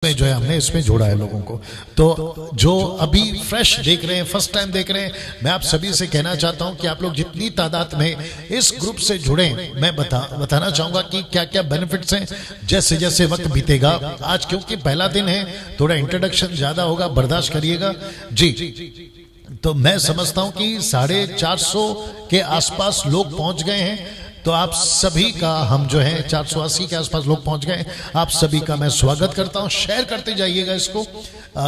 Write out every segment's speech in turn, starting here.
में जो है हमने इसमें जोड़ा है लोगों को। तो जो अभी फ्रेश देख रहे हैं, फर्स्ट टाइम देख रहे हैं, मैं आप सभी से कहना चाहता हूं कि आप लोग जितनी तादाद में इस ग्रुप से जुड़े, मैं बताना चाहूंगा कि क्या क्या बेनिफिट्स हैं जैसे जैसे वक्त बीतेगा। आज क्योंकि पहला दिन है, थोड़ा इंट्रोडक्शन ज्यादा होगा, बर्दाश्त करिएगा जी। तो मैं समझता हूं कि 450 के आसपास लोग पहुंच गए हैं। तो आप सभी का, हम जो है 480 के आसपास लोग पहुंच गए, आप सभी का मैं स्वागत करता हूं। शेयर करते जाइएगा इसको,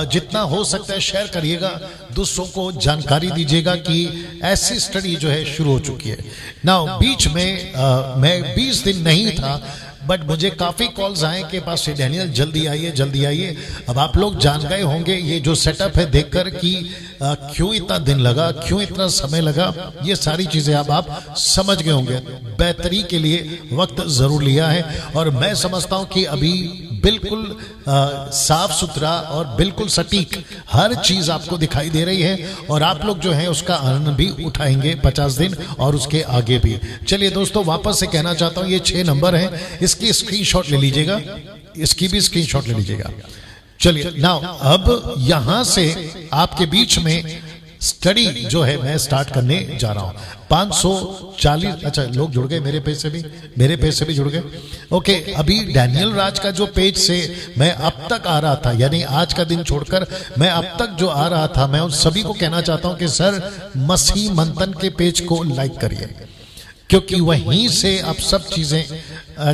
जितना हो सकता है शेयर करिएगा, दूसरों को जानकारी दीजिएगा कि ऐसी स्टडी जो है शुरू हो चुकी है ना। बीच में मैं 20 दिन नहीं था, बट मुझे काफी कॉल्स आए कि पास से डैनियल जल्दी आइए जल्दी आइए। अब आप लोग जान गए होंगे ये जो सेटअप है देखकर कि क्यों इतना दिन लगा, क्यों इतना समय लगा, ये सारी चीजें अब आप समझ गए होंगे। बेहतरी के लिए वक्त जरूर लिया है और मैं समझता हूं कि अभी बिल्कुल साफ सुथरा और बिल्कुल सटीक हर चीज आपको दिखाई दे रही है और आप लोग जो है उसका आनंद भी उठाएंगे 50 दिन और उसके आगे भी। चलिए दोस्तों, वापस से कहना चाहता हूं, ये 6 नंबर है, इसकी स्क्रीनशॉट ले लीजिएगा, इसकी भी स्क्रीनशॉट ले लीजिएगा। चलिए नाउ, अब यहां से आपके बीच में स्टडी जो है मैं स्टार्ट करने जा रहा हूं। 540 अच्छा लोग जुड़ गए, मेरे पेज से भी जुड़ गए। ओके, अभी डैनियल राज का जो पेज से मैं अब तक आ रहा था, यानी आज का दिन छोड़कर मैं अब तक जो आ रहा था, मैं उन सभी को कहना चाहता हूं कि सर मसीह मंथन के पेज को लाइक करिए, क्योंकि वहीं से अब सब चीजें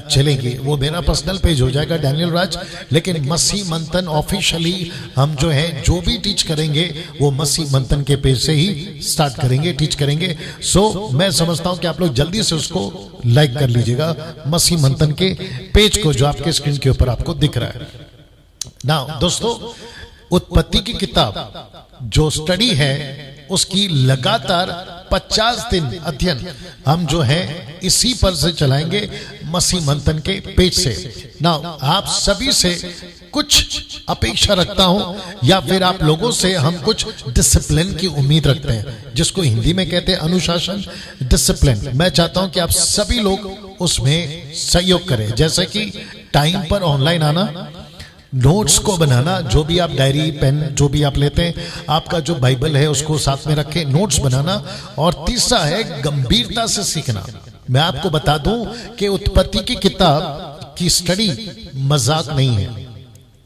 चलेंगी। वो मेरा पर्सनल पेज हो जाएगा डैनियल राज, लेकिन मसीह मंथन ऑफिशियली हम जो है जो भी टीच करेंगे वो मसीह मंथन के पेज से ही स्टार्ट करेंगे, टीच करेंगे। सो मैं समझता हूं कि आप लोग जल्दी से उसको लाइक कर लीजिएगा, मसीह मंथन के पेज को जो आपके स्क्रीन के ऊपर आपको दिख रहा है ना। दोस्तों, उत्पत्ति की किताब जो स्टडी है उसकी लगातार 50 दिन अध्ययन हम जो है इसी पर से चलाएंगे, मसीह मंथन के पेज से ना। आप सभी से कुछ अपेक्षा रखता हूं, या फिर आप लोगों से हम कुछ डिसिप्लिन की उम्मीद रखते हैं, जिसको हिंदी में कहते हैं अनुशासन, डिसिप्लिन। मैं चाहता हूं कि आप सभी लोग उसमें सहयोग करें, जैसे कि टाइम पर ऑनलाइन आना, नोट्स को बनाना, जो भी आप डायरी पेन जो भी आप लेते हैं, आपका जो बाइबल है उसको साथ में रखें, नोट्स बनाना। और तीसरा है गंभीरता से सीखना। मैं आपको बता दूं कि उत्पत्ति की किताब की स्टडी मजाक नहीं है।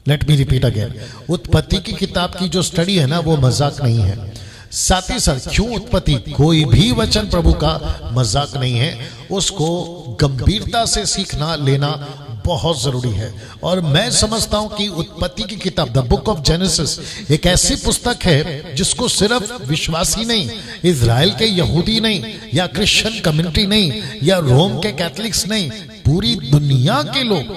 लेट मी रिपीट अगेन, उत्पत्ति की किताब की जो स्टडी है ना वो मजाक नहीं है। साथ ही साथ क्यों उत्पत्ति, कोई भी वचन प्रभु का मजाक नहीं है, उसको गंभीरता से सीखना लेना बहुत जरूरी है। और मैं समझता हूं कि उत्पत्ति की किताब द बुक ऑफ जेनेसिस एक ऐसी पुस्तक है जिसको सिर्फ विश्वासी नहीं, इजराइल के यहूदी नहीं, या क्रिश्चियन कम्युनिटी नहीं, या रोम के कैथलिक्स नहीं, पूरी दुनिया के लोग,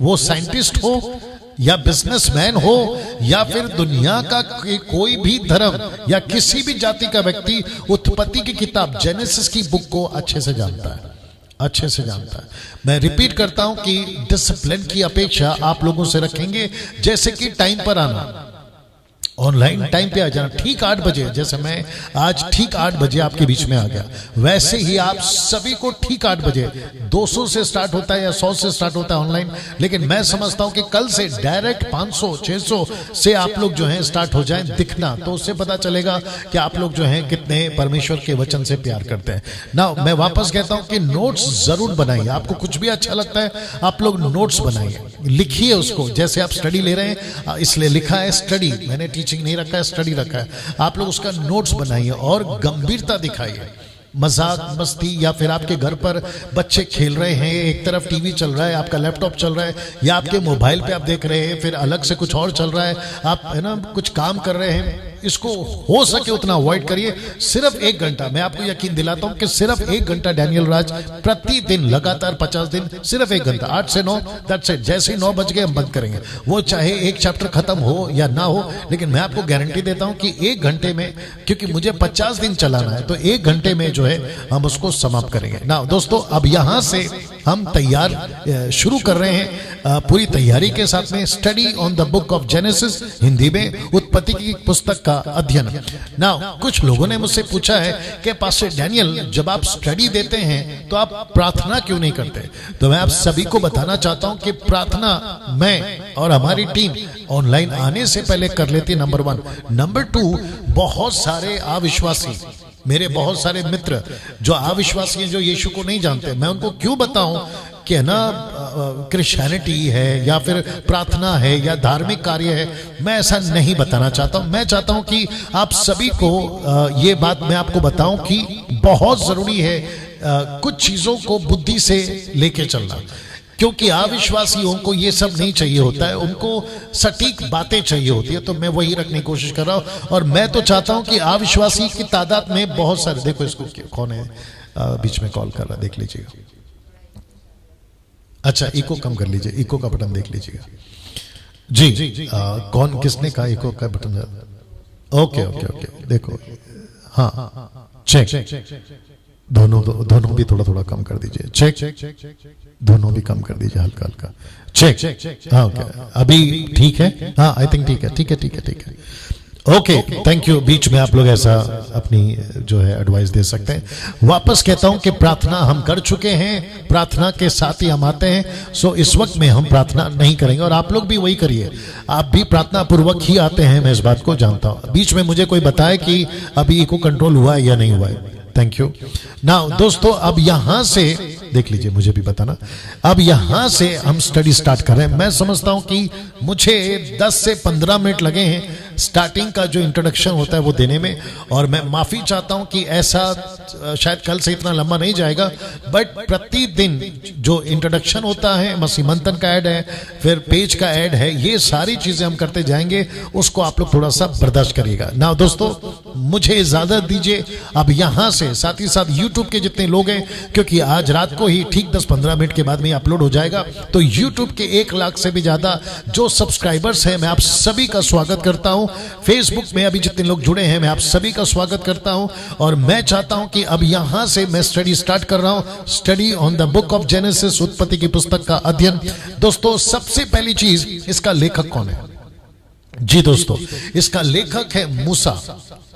वो साइंटिस्ट हो या बिजनेसमैन हो या फिर दुनिया का कोई भी धर्म या किसी भी जाति का व्यक्ति, उत्पत्ति की किताब जेनेसिस की बुक को अच्छे से जानता है, अच्छे से जानता है। मैं रिपीट करता हूं कि डिसिप्लिन की अपेक्षा आप लोगों से रखेंगे, जैसे कि टाइम पर आना, ऑनलाइन टाइम पे आ जाना, ठीक 8 बजे, जैसे मैं आज ठीक 8 बजे आपके बीच में आ गया, वैसे ही आप सभी को ठीक 8 बजे 200 से स्टार्ट होता है या 100 से स्टार्ट होता है ऑनलाइन, लेकिन मैं समझता हूं कि कल से डायरेक्ट 500 600 से आप लोग जो है स्टार्ट हो जाएं दिखना, तो उससे पता चलेगा कि आप लोग जो है कितने परमेश्वर के वचन से प्यार करते हैं ना। मैं वापस कहता हूं कि नोट्स जरूर बनाइए, आपको कुछ भी अच्छा लगता है आप लोग नोट्स बनाइए, लिखिए उसको, जैसे आप स्टडी ले रहे हैं इसलिए लिखा है स्टडी, मैंने टीचिंग नहीं रखा है, स्टडी रखा है। आप लोग उसका नोट्स बनाइए और गंभीरता दिखाइए। मजाक मस्ती, या फिर आपके घर पर बच्चे खेल रहे हैं, एक तरफ टीवी चल रहा है, आपका लैपटॉप चल रहा है, या आपके मोबाइल पे आप देख रहे हैं, फिर अलग से कुछ और चल रहा है, आप है ना कुछ काम कर रहे हैं, इसको हो सके उतना अवॉइड करिए। सिर्फ 1 घंटा, मैं आपको यकीन दिलाता हूं कि सिर्फ 1 घंटा डैनियल राज प्रतिदिन लगातार 50 दिन, सिर्फ 1 घंटा, 8 से 9, दैट्स इट। जैसे ही 9 बज गए हम बंद करेंगे, वो चाहे एक चैप्टर खत्म हो या ना हो, लेकिन मैं आपको गारंटी देता हूं कि 1 घंटे में, क्योंकि मुझे 50 दिन चलाना है, तो 1 घंटे में जो है हम उसको समाप्त करेंगे ना। दोस्तों, अब यहां से हम तैयार शुरू कर रहे हैं पूरी तैयारी के साथ में, study on the book of genesis, Hindi में उत्पत्ति उत्पत्ति की पुस्तक का अध्ययन। नाउ कुछ लोगों ने मुझसे पूछा है कि पास्टर डैनियल, जब आप स्टडी देते हैं तो आप प्रार्थना क्यों नहीं करते? तो मैं आप सभी को बताना चाहता हूं कि प्रार्थना मैं और हमारी टीम ऑनलाइन आने से पहले कर लेती, नंबर 1। नंबर 2, बहुत सारे अविश्वासी, मेरे बहुत सारे मित्र जो अविश्वासी हैं, जो यीशु को नहीं जानते, मैं उनको क्यों बताऊं कि ना क्रिश्चियनिटी है या फिर प्रार्थना है या धार्मिक कार्य है। मैं ऐसा नहीं बताना चाहता हूं। मैं चाहता हूं कि आप सभी को ये बात मैं आपको बताऊं कि बहुत जरूरी है कुछ चीजों को बुद्धि से लेके चलना, क्योंकि अविश्वासियों को ये सब नहीं चाहिए होता है, उनको सटीक बातें चाहिए होती है। तो मैं वही रखने की कोशिश कर रहा हूं। और मैं तो चाहता हूं कि अविश्वासी की तादाद में बहुत सारे, देखो इसको कौन है बीच में कॉल कर रहा, देख लीजिएगा। अच्छा, इको कम कर लीजिए, इको का बटन देख लीजिएगा जी। कौन, किसने कहा इको का बटन? ओके ओके ओके, देखो, हाँ चेक, दोनों भी थोड़ा थोड़ा कम कर दीजिए, चेक, दोनों भी कम कर दीजिए, हल्का हल्का, चेक, हाँ ओके, अभी ठीक है, हाँ आई थिंक ठीक है। Okay, thank you. बीच में आप लोग ऐसा अपनी जो है एडवाइस दे सकते हैं। वापस कहता हूं कि प्रार्थना हम कर चुके हैं, प्रार्थना के साथ ही हम आते हैं। सो इस वक्त में हम प्रार्थना नहीं करेंगे और आप लोग भी वही करिए, आप भी प्रार्थना पूर्वक ही आते हैं, मैं इस बात को जानता हूं। बीच में मुझे कोई बताए कि अभी इको कंट्रोल हुआ है या नहीं हुआ है। Thank you. नाउ दोस्तों, अब यहां से देख लीजिए, मुझे भी बताना, अब यहां से हम स्टडी स्टार्ट कर रहे हैं। मैं समझता हूं कि मुझे 10 से 15 मिनट लगे हैं स्टार्टिंग का जो इंट्रोडक्शन होता है वो देने में, और मैं माफी चाहता हूं कि ऐसा शायद कल से इतना लंबा नहीं जाएगा, बट प्रतिदिन जो इंट्रोडक्शन होता है, मसीह मंथन का ऐड है, फिर पेज का ऐड है, ये सारी चीजें हम करते जाएंगे, उसको आप लोग थोड़ा सा बर्दाश्त करिएगा। ना दोस्तों, मुझे इजाजत दीजिए। अब यहां से साथ ही साथ यूट्यूब के जितने लोग हैं, क्योंकि आज रात को ही ठीक 10-15 मिनट के बाद में अपलोड हो जाएगा, तो यूट्यूब के 1 लाख से भी ज्यादा जो सब्सक्राइबर्स हैं, मैं आप सभी का स्वागत करता हूं। फेसबुक में अभी जितने लोग जुड़े हैं, मैं आप सभी का स्वागत करता हूं। और मैं चाहता हूं कि अब यहां से मैं स्टडी स्टार्ट कर रहा हूं, study on the book of genesis, उत्पत्ति की पुस्तक का अध्ययन। दोस्तों, सबसे पहली चीज, इसका लेखक कौन है? जी दोस्तों, इसका लेखक है मूसा,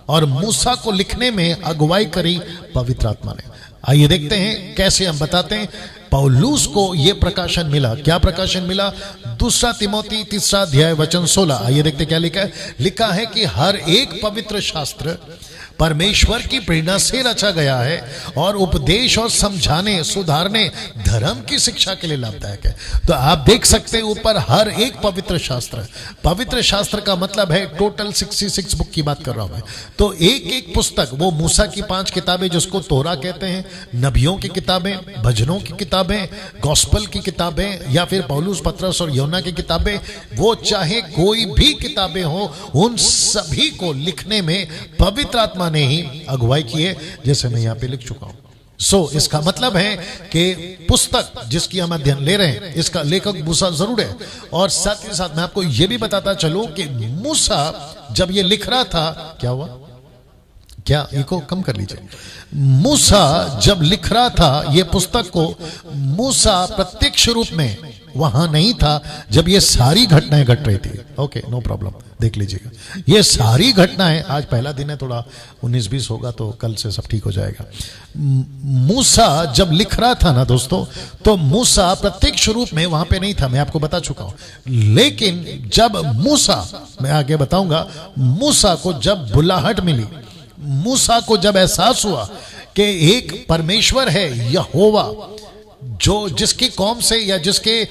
और मूसा को लिखने में अगुवाई करी पवित्र आत्मा ने। आइए देखते हैं कैसे। हम बताते हैं, पौलुस को यह प्रकाशन मिला। क्या प्रकाशन मिला? 2 तिमोथी 3 अध्याय वचन 16। आइए देखते क्या लिखा है। लिखा है कि हर एक पवित्र शास्त्र परमेश्वर की प्रेरणा से रचा गया है और उपदेश और समझाने, सुधारने, धर्म की शिक्षा के लिए लाभदायक है। तो आप देख सकते हैं ऊपर हर एक पवित्र शास्त्र। पवित्र शास्त्र का मतलब है टोटल 66 बुक की बात कर रहा हूं मैं। तो एक एक पुस्तक, वो मूसा की 5 किताबें जिसको तोरा कहते हैं, नबियों की किताबें, भजनों की किताबें, गॉस्पल की किताबें, या फिर पौलुस, पतरस और यूहन्ना की किताबें, वो चाहे कोई भी किताबें हो, उन सभी को लिखने में पवित्र आत्मा ने ही अगुवाई की है, जैसे मैं यहां पे लिख चुका हूं। सो इसका मतलब है कि पुस्तक जिसकी हम अध्ययन ले रहे हैं, इसका लेखक मूसा जरूर है। और साथ ही साथ मैं आपको यह भी बताता चलूं कि मूसा जब ये लिख रहा था, क्या हुआ? क्या इको कम कर लीजिए। मूसा जब लिख रहा था ये पुस्तक को, मूसा प्रत्यक्ष रूप में वहां नहीं था जब ये सारी घटनाएं घट रही थी। ओके, नो प्रॉब्लम, देख लीजिएगा ये सारी घटनाएं। आज पहला दिन है, थोड़ा 19-20 होगा तो कल से सब ठीक हो जाएगा। मूसा जब लिख रहा था ना दोस्तों, तो मूसा प्रत्यक्ष रूप में वहां पे नहीं था, मैं आपको बता चुका हूं। लेकिन जब मूसा, मैं आगे बताऊंगा, मूसा को जब बुलाहट मिली, मूसा को जब एहसास हुआ कि एक परमेश्वर है यहोवा, जो जिसकी कौम से या जिसके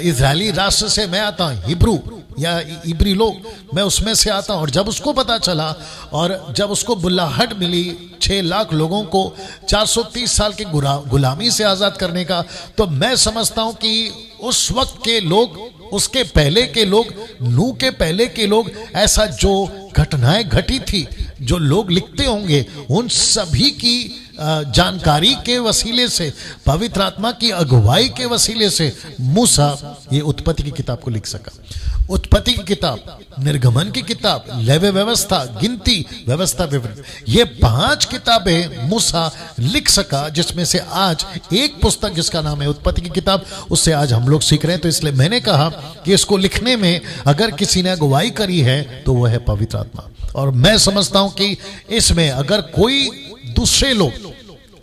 इजरायली राष्ट्र से मैं आता हूं, हिब्रू या इब्री लोग, मैं उसमें से आता हूं। और जब उसको पता चला और जब उसको बुलाहट मिली 6 लाख लोगों को 430 साल के गुलामी से आजाद करने का, तो मैं समझता हूं कि उस वक्त के लोग, उसके पहले के लोग, नूह के पहले के लोग, ऐसा जो घटनाएं घटी थी, जो लोग लिखते होंगे, उन सभी की जानकारी के वसीले से, पवित्र आत्मा की अगुवाई के वसीले से मूसा ये उत्पत्ति की किताब को लिख सका। उत्पत्ति की किताब, निर्गमन की किताब, लेवे व्यवस्था, गिनती, व्यवस्था विवरण, ये 5 किताबें मूसा लिख सका, जिसमें से आज एक पुस्तक जिसका नाम है उत्पत्ति की किताब, उससे आज हम लोग सीख रहे हैं। तो इसलिए मैंने कहा कि इसको लिखने में अगर किसी ने अगुवाई करी है तो वह है पवित्र आत्मा। और मैं समझता हूं कि इसमें अगर कोई दूसरे लोग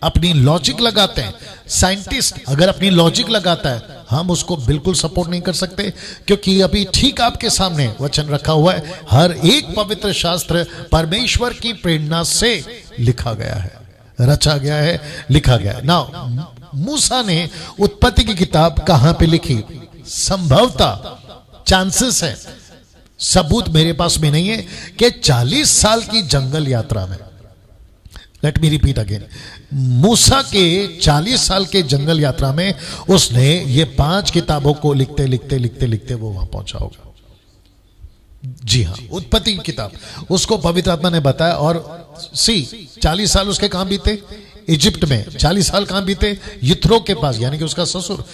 अपनी लॉजिक लगाते हैं, साइंटिस्ट अगर अपनी लॉजिक लगाता है, हम उसको बिल्कुल सपोर्ट नहीं कर सकते, क्योंकि अभी ठीक आपके सामने वचन रखा हुआ है। हर एक पवित्र शास्त्र परमेश्वर की प्रेरणा से लिखा गया है, रचा गया है, लिखा गया है। नाउ मूसा ने उत्पत्ति की किताब कहां पे लिखी? संभवतः चांसेस है, सबूत मेरे पास में नहीं है, कि 40 साल की जंगल यात्रा में। लेट मी रिपीट अगेन, मूसा के 40 साल के जंगल यात्रा में उसने ये 5 किताबों को लिखते लिखते लिखते लिखते वो वहां पहुंचा होगा। जी हाँ, उत्पत्ति की किताब उसको पवित्र आत्मा ने बताया। और 40 साल उसके कहां बीते? इजिप्ट में। 40 साल कहां बीते? यित्रो के पास, यानी कि उसका ससुर,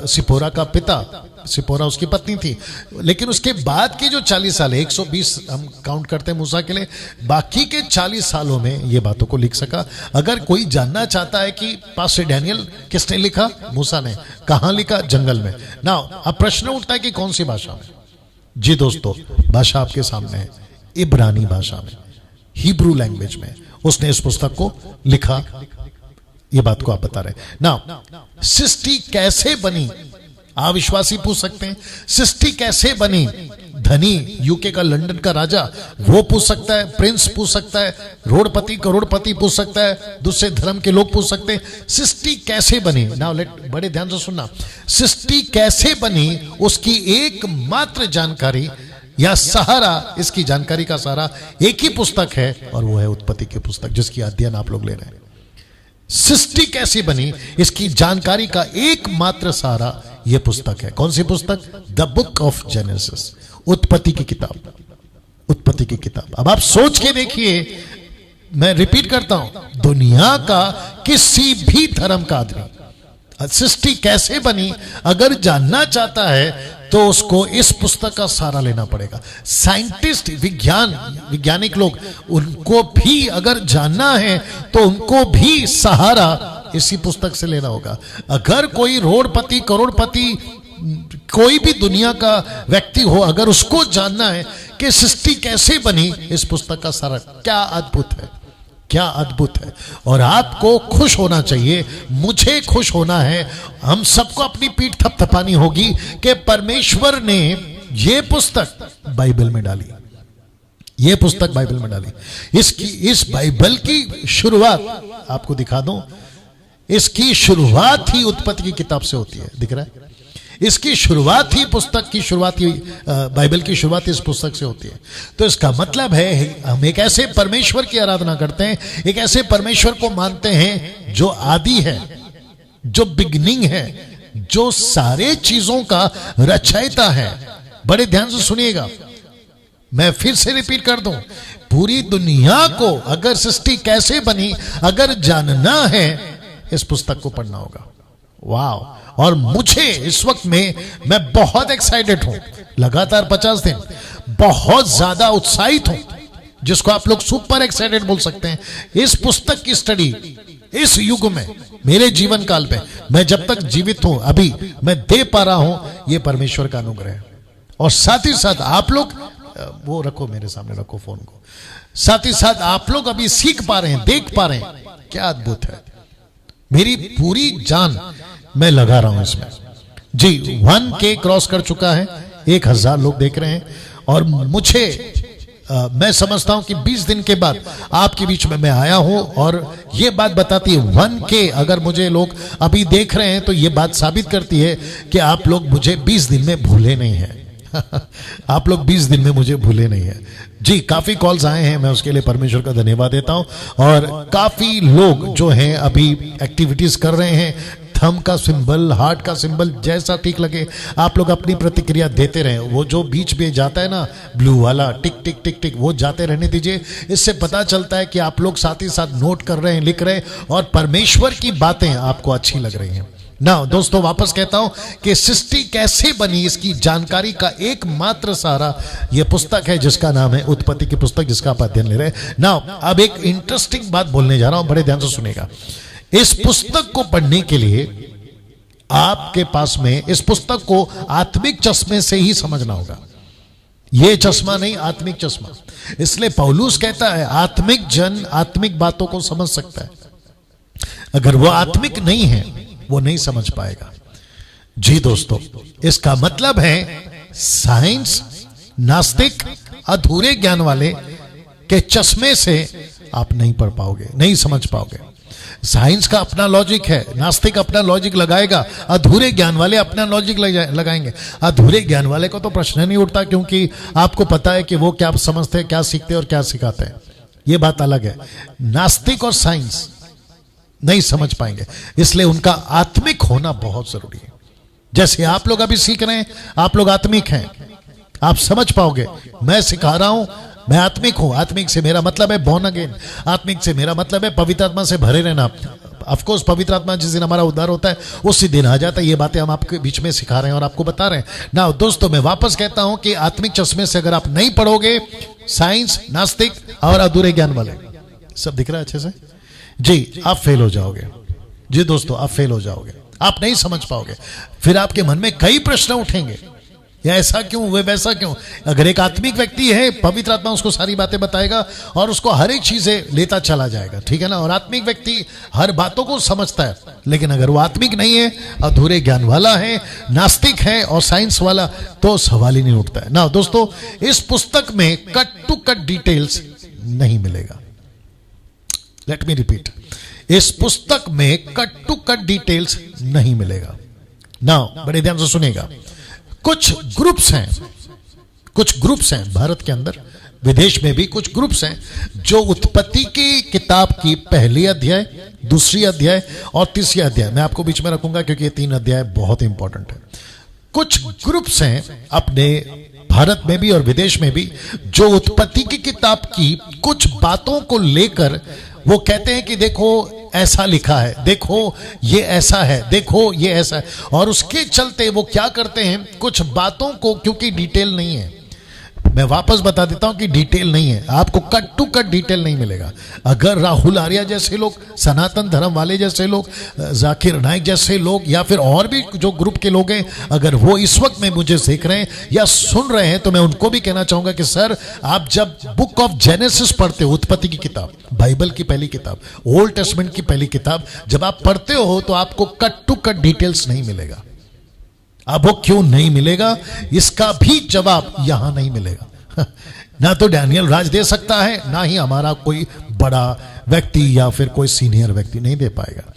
सिपोरा का पिता। सिपोरा उसकी पत्नी थी। लेकिन उसके बाद के जो 40 साल है, 120 हम काउंट करते हैं मूसा के लिए, बाकी के 40 सालों में ये बातों को लिख सका। अगर कोई जानना चाहता है कि पास्टर डैनियल किसने लिखा? मूसा ने। कहां लिखा? जंगल में। नाउ अब प्रश्न उठता है कि कौन सी भाषा में? जी दोस्तों, भाषा आपके सामने है, इब्रानी भाषा में, हिब्रू लैंग्वेज में उसने इस पुस्तक को लिखा। ये बात को आप बता रहे। नाउ सृष्टि कैसे बनी? अविश्वासी पूछ सकते हैं, सृष्टि कैसे बनी? धनी, यूके का, लंदन का राजा, वो पूछ सकता है, प्रिंस पूछ सकता है, रोडपति, करोड़पति पूछ सकता है, दूसरे धर्म के लोग पूछ सकते हैं, सृष्टि कैसे बनी? नाउ लेट, बड़े ध्यान से सुनना, सृष्टि कैसे बनी उसकी एकमात्र जानकारी या सहारा, इसकी जानकारी का सहारा एक ही पुस्तक है, और वो है उत्पत्ति की पुस्तक, जिसकी अध्ययन आप लोग ले रहे हैं। सृष्टि कैसी बनी इसकी जानकारी का एकमात्र सहारा यह पुस्तक है। कौन सी पुस्तक? द बुक ऑफ जेनेसिस, उत्पत्ति की किताब। उत्पत्ति की किताब। अब आप सोच के देखिए, मैं रिपीट करता हूं, दुनिया का किसी भी धर्म का आदमी सृष्टि कैसे बनी अगर जानना चाहता है तो उसको इस पुस्तक का सहारा लेना पड़ेगा। साइंटिस्ट, वैज्ञानिक लोग, उनको भी अगर जानना है तो उनको भी सहारा इसी पुस्तक से लेना होगा। अगर कोई रोडपति, करोड़पति, कोई भी दुनिया का व्यक्ति हो, अगर उसको जानना है कि सृष्टि कैसे बनी, इस पुस्तक का सहारा। क्या अद्भुत है, क्या अद्भुत है। और आपको खुश होना चाहिए, मुझे खुश होना है, हम सबको अपनी पीठ थपथपानी होगी कि परमेश्वर ने ये पुस्तक बाइबल में डाली, ये पुस्तक बाइबल में डाली। इस बाइबल की शुरुआत आपको दिखा दूं, इसकी शुरुआत ही उत्पत्ति की किताब से होती है। दिख रहा है? इसकी शुरुआत ही, पुस्तक की शुरुआत ही, बाइबल की शुरुआत इस पुस्तक से होती है। तो इसका मतलब है हम एक ऐसे परमेश्वर की आराधना करते हैं, एक ऐसे परमेश्वर को मानते हैं जो आदि है, जो बिगनिंग है, जो सारे चीजों का रचयिता है। बड़े ध्यान से सुनिएगा, मैं फिर से रिपीट कर दूं, पूरी दुनिया को अगर सृष्टि कैसे बनी अगर जानना है, इस पुस्तक को पढ़ना होगा। वाह! और मुझे इस वक्त में, मैं बहुत एक्साइटेड हूं, लगातार 50 दिन बहुत ज्यादा उत्साहित हूं, जिसको आप लोग सुपर एक्साइटेड बोल सकते हैं। इस पुस्तक की स्टडी इस युग में, मेरे जीवन काल पे, मैं जब तक जीवित हूं, अभी मैं दे पा रहा हूं, यह परमेश्वर का अनुग्रह है। और साथ ही साथ आप लोग, वो रखो मेरे सामने, रखो फोन को, साथ ही साथ आप लोग अभी सीख पा रहे हैं, देख पा रहे हैं, क्या अद्भुत है। मेरी पूरी जान मैं लगा रहा हूं इसमें। जी, 1K क्रॉस कर चुका है, 1000 लोग देख रहे हैं। और मुझे मैं समझता हूं कि 20 दिन के बाद आपके बीच में मैं आया हूं, और ये बात बताती है 1K अगर मुझे लोग अभी देख रहे हैं तो ये बात साबित करती है कि आप लोग मुझे 20 दिन में भूले नहीं हैं। आप लोग 20 दिन में मुझे भूले नहीं है। जी, काफी कॉल्स आए हैं, मैं उसके लिए परमेश्वर का धन्यवाद देता हूं। और काफी लोग जो हैं अभी एक्टिविटीज कर रहे हैं, थंब का सिंबल, हार्ट का सिंबल, जैसा ठीक लगे आप लोग अपनी प्रतिक्रिया देते रहें। वो जो बीच में जाता है ना ब्लू वाला, टिक टिक टिक टिक, वो जाते रहने दीजिए। इससे पता चलता है कि आप लोग साथ ही साथ नोट कर रहे हैं, लिख रहे हैं, और परमेश्वर की बातें आपको अच्छी लग रही हैं। ना दोस्तों, वापस कहता हूं कि सृष्टि कैसे बनी इसकी जानकारी का एकमात्र सहारा यह पुस्तक है जिसका नाम है उत्पत्ति की पुस्तक, जिसका आप अध्ययन ले रहे हैं ना। अब एक इंटरेस्टिंग बात बोलने जा रहा हूं, बड़े ध्यान से सुनेगा। इस पुस्तक को पढ़ने के लिए आपके पास में इस पुस्तक को आत्मिक चश्मे से ही समझना होगा। यह चश्मा नहीं, आत्मिक चश्मा। इसलिए पौलुस कहता है आत्मिक जन आत्मिक बातों को समझ सकता है, अगर वो आत्मिक नहीं है वो नहीं समझ पाएगा। जी दोस्तों, इसका मतलब है साइंस, नास्तिक, अधूरे ज्ञान वाले के चश्मे से आप नहीं पढ़ पाओगे, नहीं समझ पाओगे। साइंस का अपना लॉजिक है, नास्तिक अपना लॉजिक लगाएगा, अधूरे ज्ञान वाले अपना लॉजिक लगाएंगे। अधूरे ज्ञान वाले को तो प्रश्न नहीं उठता, क्योंकि आपको पता है कि वो क्या समझते हैं, क्या सीखते हैं और क्या सिखाते हैं। ये बात अलग है। नास्तिक और साइंस नहीं समझ पाएंगे, इसलिए उनका आत्मिक होना बहुत जरूरी है। जैसे आप लोग अभी सीख रहे हैं, आप लोग आत्मिक हैं, आप समझ पाओगे। मैं सिखा रहा हूं, मैं आत्मिक हूं। आत्मिक से मेरा मतलब है बॉर्न अगेन, आत्मिक से मेरा मतलब है पवित्र आत्मा से भरे रहना। ऑफ कोर्स पवित्र आत्मा जिस दिन हमारा उद्धार होता है उसी दिन आ जाता है। ये बातें हम आपके बीच में सिखा रहे हैं और आपको बता रहे हैं ना। दोस्तों, मैं वापस कहता हूं कि आत्मिक चश्मे से अगर आप नहीं पढ़ोगे, साइंस, नास्तिक और अधूरे ज्ञान वाले, सब दिख रहा है अच्छे से जी, आप फेल हो जाओगे। जी दोस्तों, आप फेल हो जाओगे, आप नहीं समझ पाओगे। फिर आपके मन में कई प्रश्न उठेंगे, या ऐसा क्यों, वे वैसा क्यों। अगर एक आत्मिक व्यक्ति है, पवित्र आत्मा उसको सारी बातें बताएगा और उसको हर एक चीजें लेता चला जाएगा, ठीक है ना। और आत्मिक व्यक्ति हर बातों को समझता है। लेकिन अगर वो आत्मिक नहीं है, अधूरे ज्ञान वाला है, नास्तिक है और साइंस वाला, तो सवाल ही नहीं उठता है ना। दोस्तों, इस पुस्तक में कट टू कट डिटेल्स नहीं मिलेगा। लेट मी रिपीट, इस पुस्तक में कट टू कट डिटेल्स नहीं मिलेगा ना। बड़े ध्यान से सुनेगा। कुछ ग्रुप्स हैं भारत के अंदर, विदेश में भी कुछ ग्रुप्स हैं जो उत्पत्ति की किताब की पहली अध्याय, दूसरी अध्याय और तीसरी अध्याय, मैं आपको बीच में रखूंगा क्योंकि ये 3 अध्याय बहुत इंपॉर्टेंट है। कुछ ग्रुप्स हैं अपने भारत में भी और विदेश में भी जो उत्पत्ति की किताब की कुछ बातों को लेकर वो कहते हैं कि देखो ऐसा लिखा है, देखो ये ऐसा है, देखो ये ऐसा है। और उसके चलते वो क्या करते हैं, कुछ बातों को, क्योंकि डिटेल नहीं है, मैं वापस बता देता हूं कि डिटेल नहीं है, आपको कट टू कट डिटेल नहीं मिलेगा। अगर राहुल आर्या जैसे लोग, सनातन धर्म वाले जैसे लोग, जाकिर नाइक जैसे लोग, या फिर और भी जो ग्रुप के लोग हैं, अगर वो इस वक्त में मुझे देख रहे हैं या सुन रहे हैं, तो मैं उनको भी कहना चाहूंगा कि सर, आप जब बुक ऑफ जेनेसिस पढ़ते हो, उत्पत्ति की किताब, बाइबल की पहली किताब, ओल्ड टेस्टमेंट की पहली किताब, जब आप पढ़ते हो तो आपको कट टू कट डिटेल्स नहीं मिलेगा। अब वो क्यों नहीं मिलेगा, इसका भी जवाब यहां नहीं मिलेगा। ना तो डैनियल राज दे सकता है, ना ही हमारा कोई बड़ा व्यक्ति या फिर कोई सीनियर व्यक्ति नहीं दे पाएगा।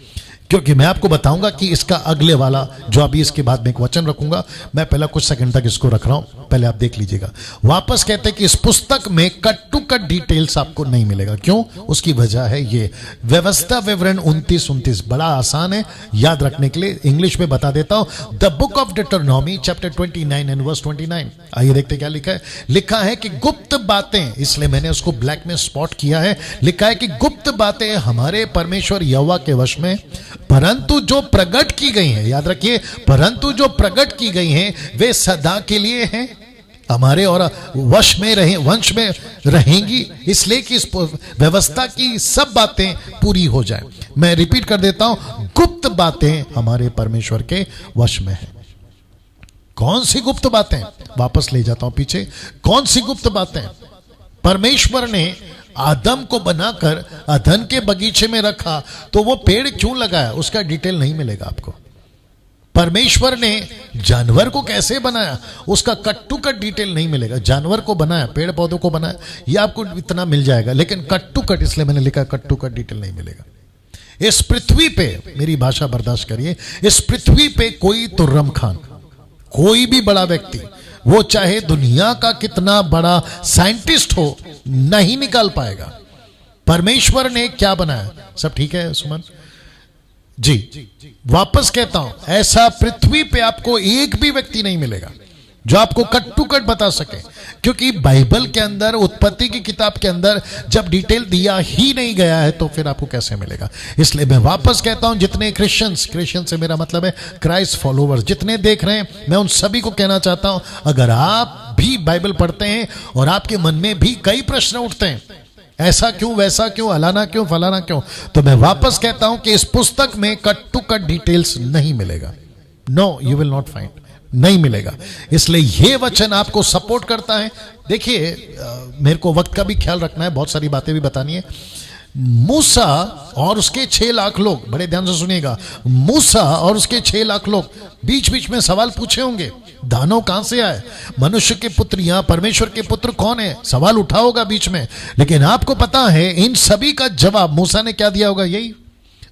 क्योंकि मैं आपको बताऊंगा कि इसका अगले वाला जो अभी इसके बाद में एक वचन रखूंगा, मैं पहला कुछ सेकंड तक इसको रख रहा हूं, पहले आप देख लीजिएगा। वापस कहते हैं कि इस पुस्तक में कट टू कट डिटेल्स आपको नहीं मिलेगा। क्यों? उसकी वजह है ये, व्यवस्था विवरण 29 बड़ा आसान है याद रखने के लिए, इंग्लिश में बता देता हूं। The book of Deuteronomy chapter 29 and verse 29, आइए देखते क्या लिखा है। लिखा है कि गुप्त बातें, इसलिए मैंने उसको ब्लैक में स्पॉट किया है, लिखा है कि गुप्त बातें हमारे परमेश्वर यहोवा के वश में, परंतु जो प्रकट की गई हैं, याद रखिए, परंतु जो प्रकट की गई हैं वे सदा के लिए हैं, हमारे और वश में रहे, वंश में रहेंगी, इसलिए कि इस व्यवस्था की सब बातें पूरी हो जाए। मैं रिपीट कर देता हूं, गुप्त बातें हमारे परमेश्वर के वश में है। कौन सी गुप्त बातें? वापस ले जाता हूं पीछे। कौन सी गुप्त बातें? परमेश्वर ने आदम को बनाकर अदन के बगीचे में रखा, तो वो पेड़ क्यों लगाया, उसका डिटेल नहीं मिलेगा आपको। परमेश्वर ने जानवर को कैसे बनाया, उसका कट टू कट डिटेल नहीं मिलेगा। जानवर को बनाया, पेड़ पौधों को बनाया, ये आपको इतना मिल जाएगा, लेकिन कट टू कट, इसलिए मैंने लिखा कट टू कट डिटेल नहीं मिलेगा। इस पृथ्वी पे, मेरी भाषा बर्दाश्त करिए, इस पृथ्वी पे कोई तुर्रम खान, कोई भी बड़ा व्यक्ति, वो चाहे दुनिया का कितना बड़ा साइंटिस्ट हो, नहीं निकाल पाएगा परमेश्वर ने क्या बनाया। सब ठीक है सुमन जी? वापस कहता हूं, ऐसा पृथ्वी पे आपको एक भी व्यक्ति नहीं मिलेगा जो आपको कट टू कट बता सके, क्योंकि बाइबल के अंदर, उत्पत्ति की किताब के अंदर जब डिटेल दिया ही नहीं गया है तो फिर आपको कैसे मिलेगा। इसलिए मैं वापस कहता हूं, जितने क्रिश्चियन से मेरा मतलब है क्राइस्ट फॉलोवर्स जितने देख रहे हैं, मैं उन सभी को कहना चाहता हूं, अगर आप भी बाइबल पढ़ते हैं और आपके मन में भी कई प्रश्न उठते हैं, ऐसा क्यों, वैसा क्यों, अलाना क्यों, फलाना क्यों, तो मैं वापस कहता हूं कि इस पुस्तक में कट टू कट डिटेल्स नहीं मिलेगा। No, you will not find, नहीं मिलेगा। इसलिए यह वचन आपको सपोर्ट करता है। देखिए, मेरे को वक्त का भी ख्याल रखना है, बहुत सारी बातें भी बतानी है। मूसा और उसके 6 लाख लोग, बड़े ध्यान से सुनिएगा, मूसा और उसके 6 लाख लोग बीच बीच में सवाल पूछे होंगे, दानव कहां से आए, मनुष्य के पुत्र या परमेश्वर के पुत्र कौन है, सवाल उठा होगा बीच में। लेकिन आपको पता है इन सभी का जवाब मूसा ने क्या दिया होगा? यही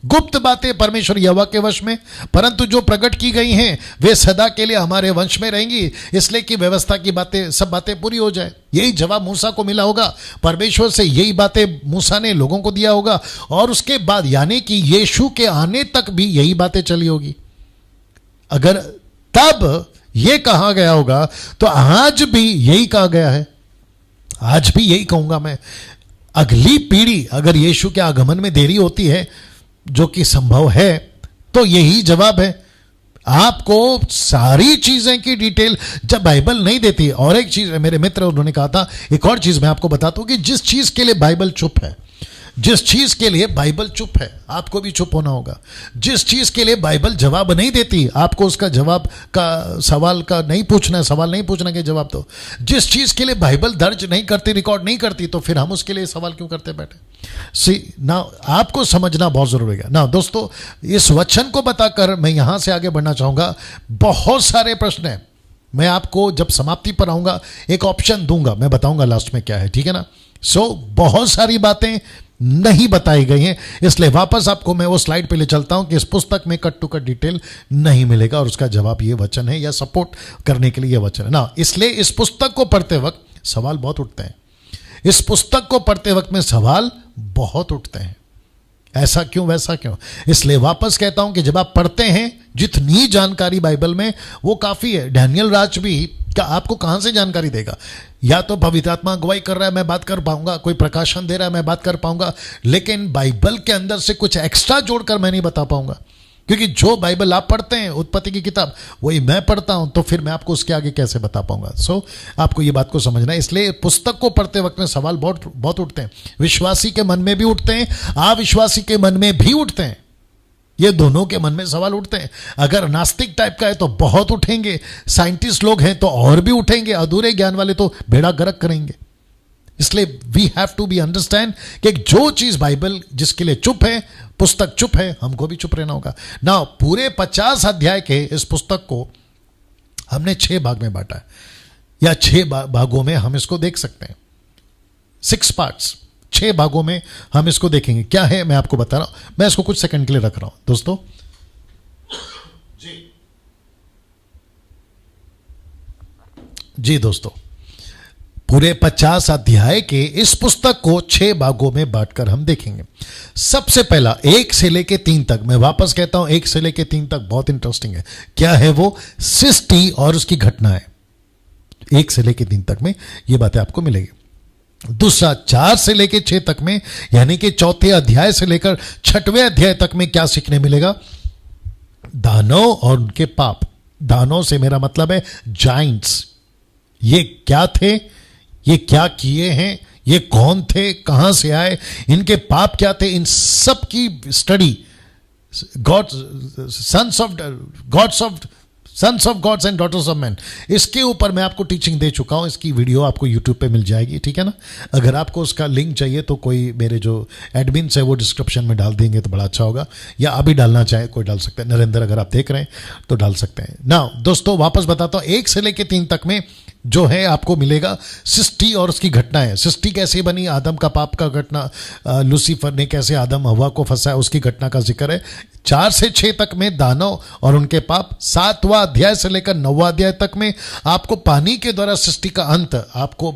गुप्त बातें परमेश्वर यहोवा के वश में, परंतु जो प्रकट की गई हैं वे सदा के लिए हमारे वंश में रहेंगी, इसलिए कि व्यवस्था की बातें, सब बातें पूरी हो जाए। यही जवाब मूसा को मिला होगा परमेश्वर से, यही बातें मूसा ने लोगों को दिया होगा। और उसके बाद यानी कि यीशु के आने तक भी यही बातें चली होगी। अगर तब यह कहा गया होगा तो आज भी यही कहा गया है, आज भी यही कहूंगा मैं। अगली पीढ़ी, अगर यीशु के आगमन में देरी होती है, जो कि संभव है, तो यही जवाब है। आपको सारी चीजें की डिटेल जब बाइबल नहीं देती। और एक चीज, मेरे मित्र उन्होंने कहा था, एक और चीज मैं आपको बताता हूं कि जिस चीज के लिए बाइबल चुप है, जिस चीज के लिए बाइबल चुप है, आपको भी चुप होना होगा। जिस चीज के लिए बाइबल जवाब नहीं देती, आपको उसका जवाब का, सवाल का नहीं पूछना है, सवाल नहीं पूछना के जवाब दो। जिस चीज के लिए बाइबल दर्ज नहीं करती, रिकॉर्ड नहीं करती, तो फिर हम उसके लिए सवाल क्यों करते बैठे? सी ना, आपको समझना बहुत जरूरी है ना दोस्तों। इस वचन को बताकर मैं यहां से आगे बढ़ना चाहूंगा। बहुत सारे प्रश्न हैं, मैं आपको जब समाप्ति पर आऊंगा एक ऑप्शन दूंगा, मैं बताऊंगा लास्ट में क्या है, ठीक है ना। बहुत सारी बातें नहीं बताई गई हैं, इसलिए वापस आपको मैं वो स्लाइड पे ले चलता हूं कि इस पुस्तक में कट टू कट डिटेल नहीं मिलेगा, और उसका जवाब ये वचन है, या सपोर्ट करने के लिए ये वचन है ना। इसलिए इस पुस्तक को पढ़ते वक्त सवाल बहुत उठते हैं, इस पुस्तक को पढ़ते वक्त में सवाल बहुत उठते हैं, ऐसा क्यों, वैसा क्यों। इसलिए वापस कहता हूं कि जब आप पढ़ते हैं, जितनी जानकारी बाइबल में वो काफी है। डैनियल राज भी क्या आपको कहां से जानकारी देगा? या तो पवित्र आत्मा अगुवाई कर रहा है, मैं बात कर पाऊंगा, कोई प्रकाशन दे रहा है, मैं बात कर पाऊंगा, लेकिन बाइबल के अंदर से कुछ एक्स्ट्रा जोड़कर मैं नहीं बता पाऊंगा, क्योंकि जो बाइबल आप पढ़ते हैं, उत्पत्ति की किताब, वही मैं पढ़ता हूं, तो फिर मैं आपको उसके आगे कैसे बता पाऊंगा। आपको ये बात को समझना है। इसलिए पुस्तक को पढ़ते वक्त में सवाल बहुत उठते हैं, विश्वासी के मन में भी उठते हैं, अविश्वासी के मन में भी उठते हैं, ये दोनों के मन में सवाल उठते हैं। अगर नास्तिक टाइप का है तो बहुत उठेंगे, साइंटिस्ट लोग हैं तो और भी उठेंगे, अधूरे ज्ञान वाले तो बेड़ा गर्क करेंगे। इसलिए we have to be understand कि जो चीज बाइबल जिसके लिए चुप है, पुस्तक चुप है, हमको भी चुप रहना होगा ना। पूरे 50 अध्याय के इस पुस्तक को हमने 6 भाग में बांटा है, या 6 भागों में हम इसको देख सकते हैं। 6 पार्ट्स, 6 भागों में हम इसको देखेंगे। क्या है मैं आपको बता रहा हूं, मैं इसको कुछ सेकंड के लिए रख रहा हूं दोस्तों जी दोस्तों, पूरे 50 अध्याय के इस पुस्तक को 6 भागों में बांटकर हम देखेंगे। सबसे पहला 1 से लेके 3 तक, मैं वापस कहता हूं 1 से लेके 3 तक बहुत इंटरेस्टिंग है। क्या है वो? सृष्टि और उसकी घटनाएं। 1 से लेके 3 तक में ये बातें आपको मिलेगी। दूसरा 4 से लेके 6 तक में, यानी कि 4थे अध्याय से लेकर 6वें अध्याय तक में क्या सीखने मिलेगा? दानव और उनके पाप। दानव से मेरा मतलब है जाइंट्स। ये क्या थे, ये क्या किए हैं, ये कौन थे, कहां से आए, इनके पाप क्या थे, इन सब की study sons of gods and daughters of man, इसके ऊपर मैं आपको टीचिंग दे चुका हूं। इसकी वीडियो आपको यूट्यूब पे मिल जाएगी, ठीक है ना। अगर आपको उसका लिंक चाहिए तो कोई मेरे जो एडमिन्स है वो डिस्क्रिप्शन में डाल देंगे तो बड़ा अच्छा होगा, या अभी डालना चाहे कोई डाल सकते हैं। नरेंद्र अगर आप देख रहे हैं तो डाल सकते हैं ना। दोस्तों वापस बताता हूं, 1 से लेकर 3 तक में जो है आपको मिलेगा सृष्टि और उसकी घटनाएं। सृष्टि कैसे बनी, आदम का पाप का घटना, लूसीफर ने कैसे आदम हवा को फंसाया, उसकी घटना का जिक्र है। 4 से 6 तक में दानव और उनके पाप। 7वां अध्याय से लेकर 9वां अध्याय तक में आपको पानी के द्वारा सृष्टि का अंत आपको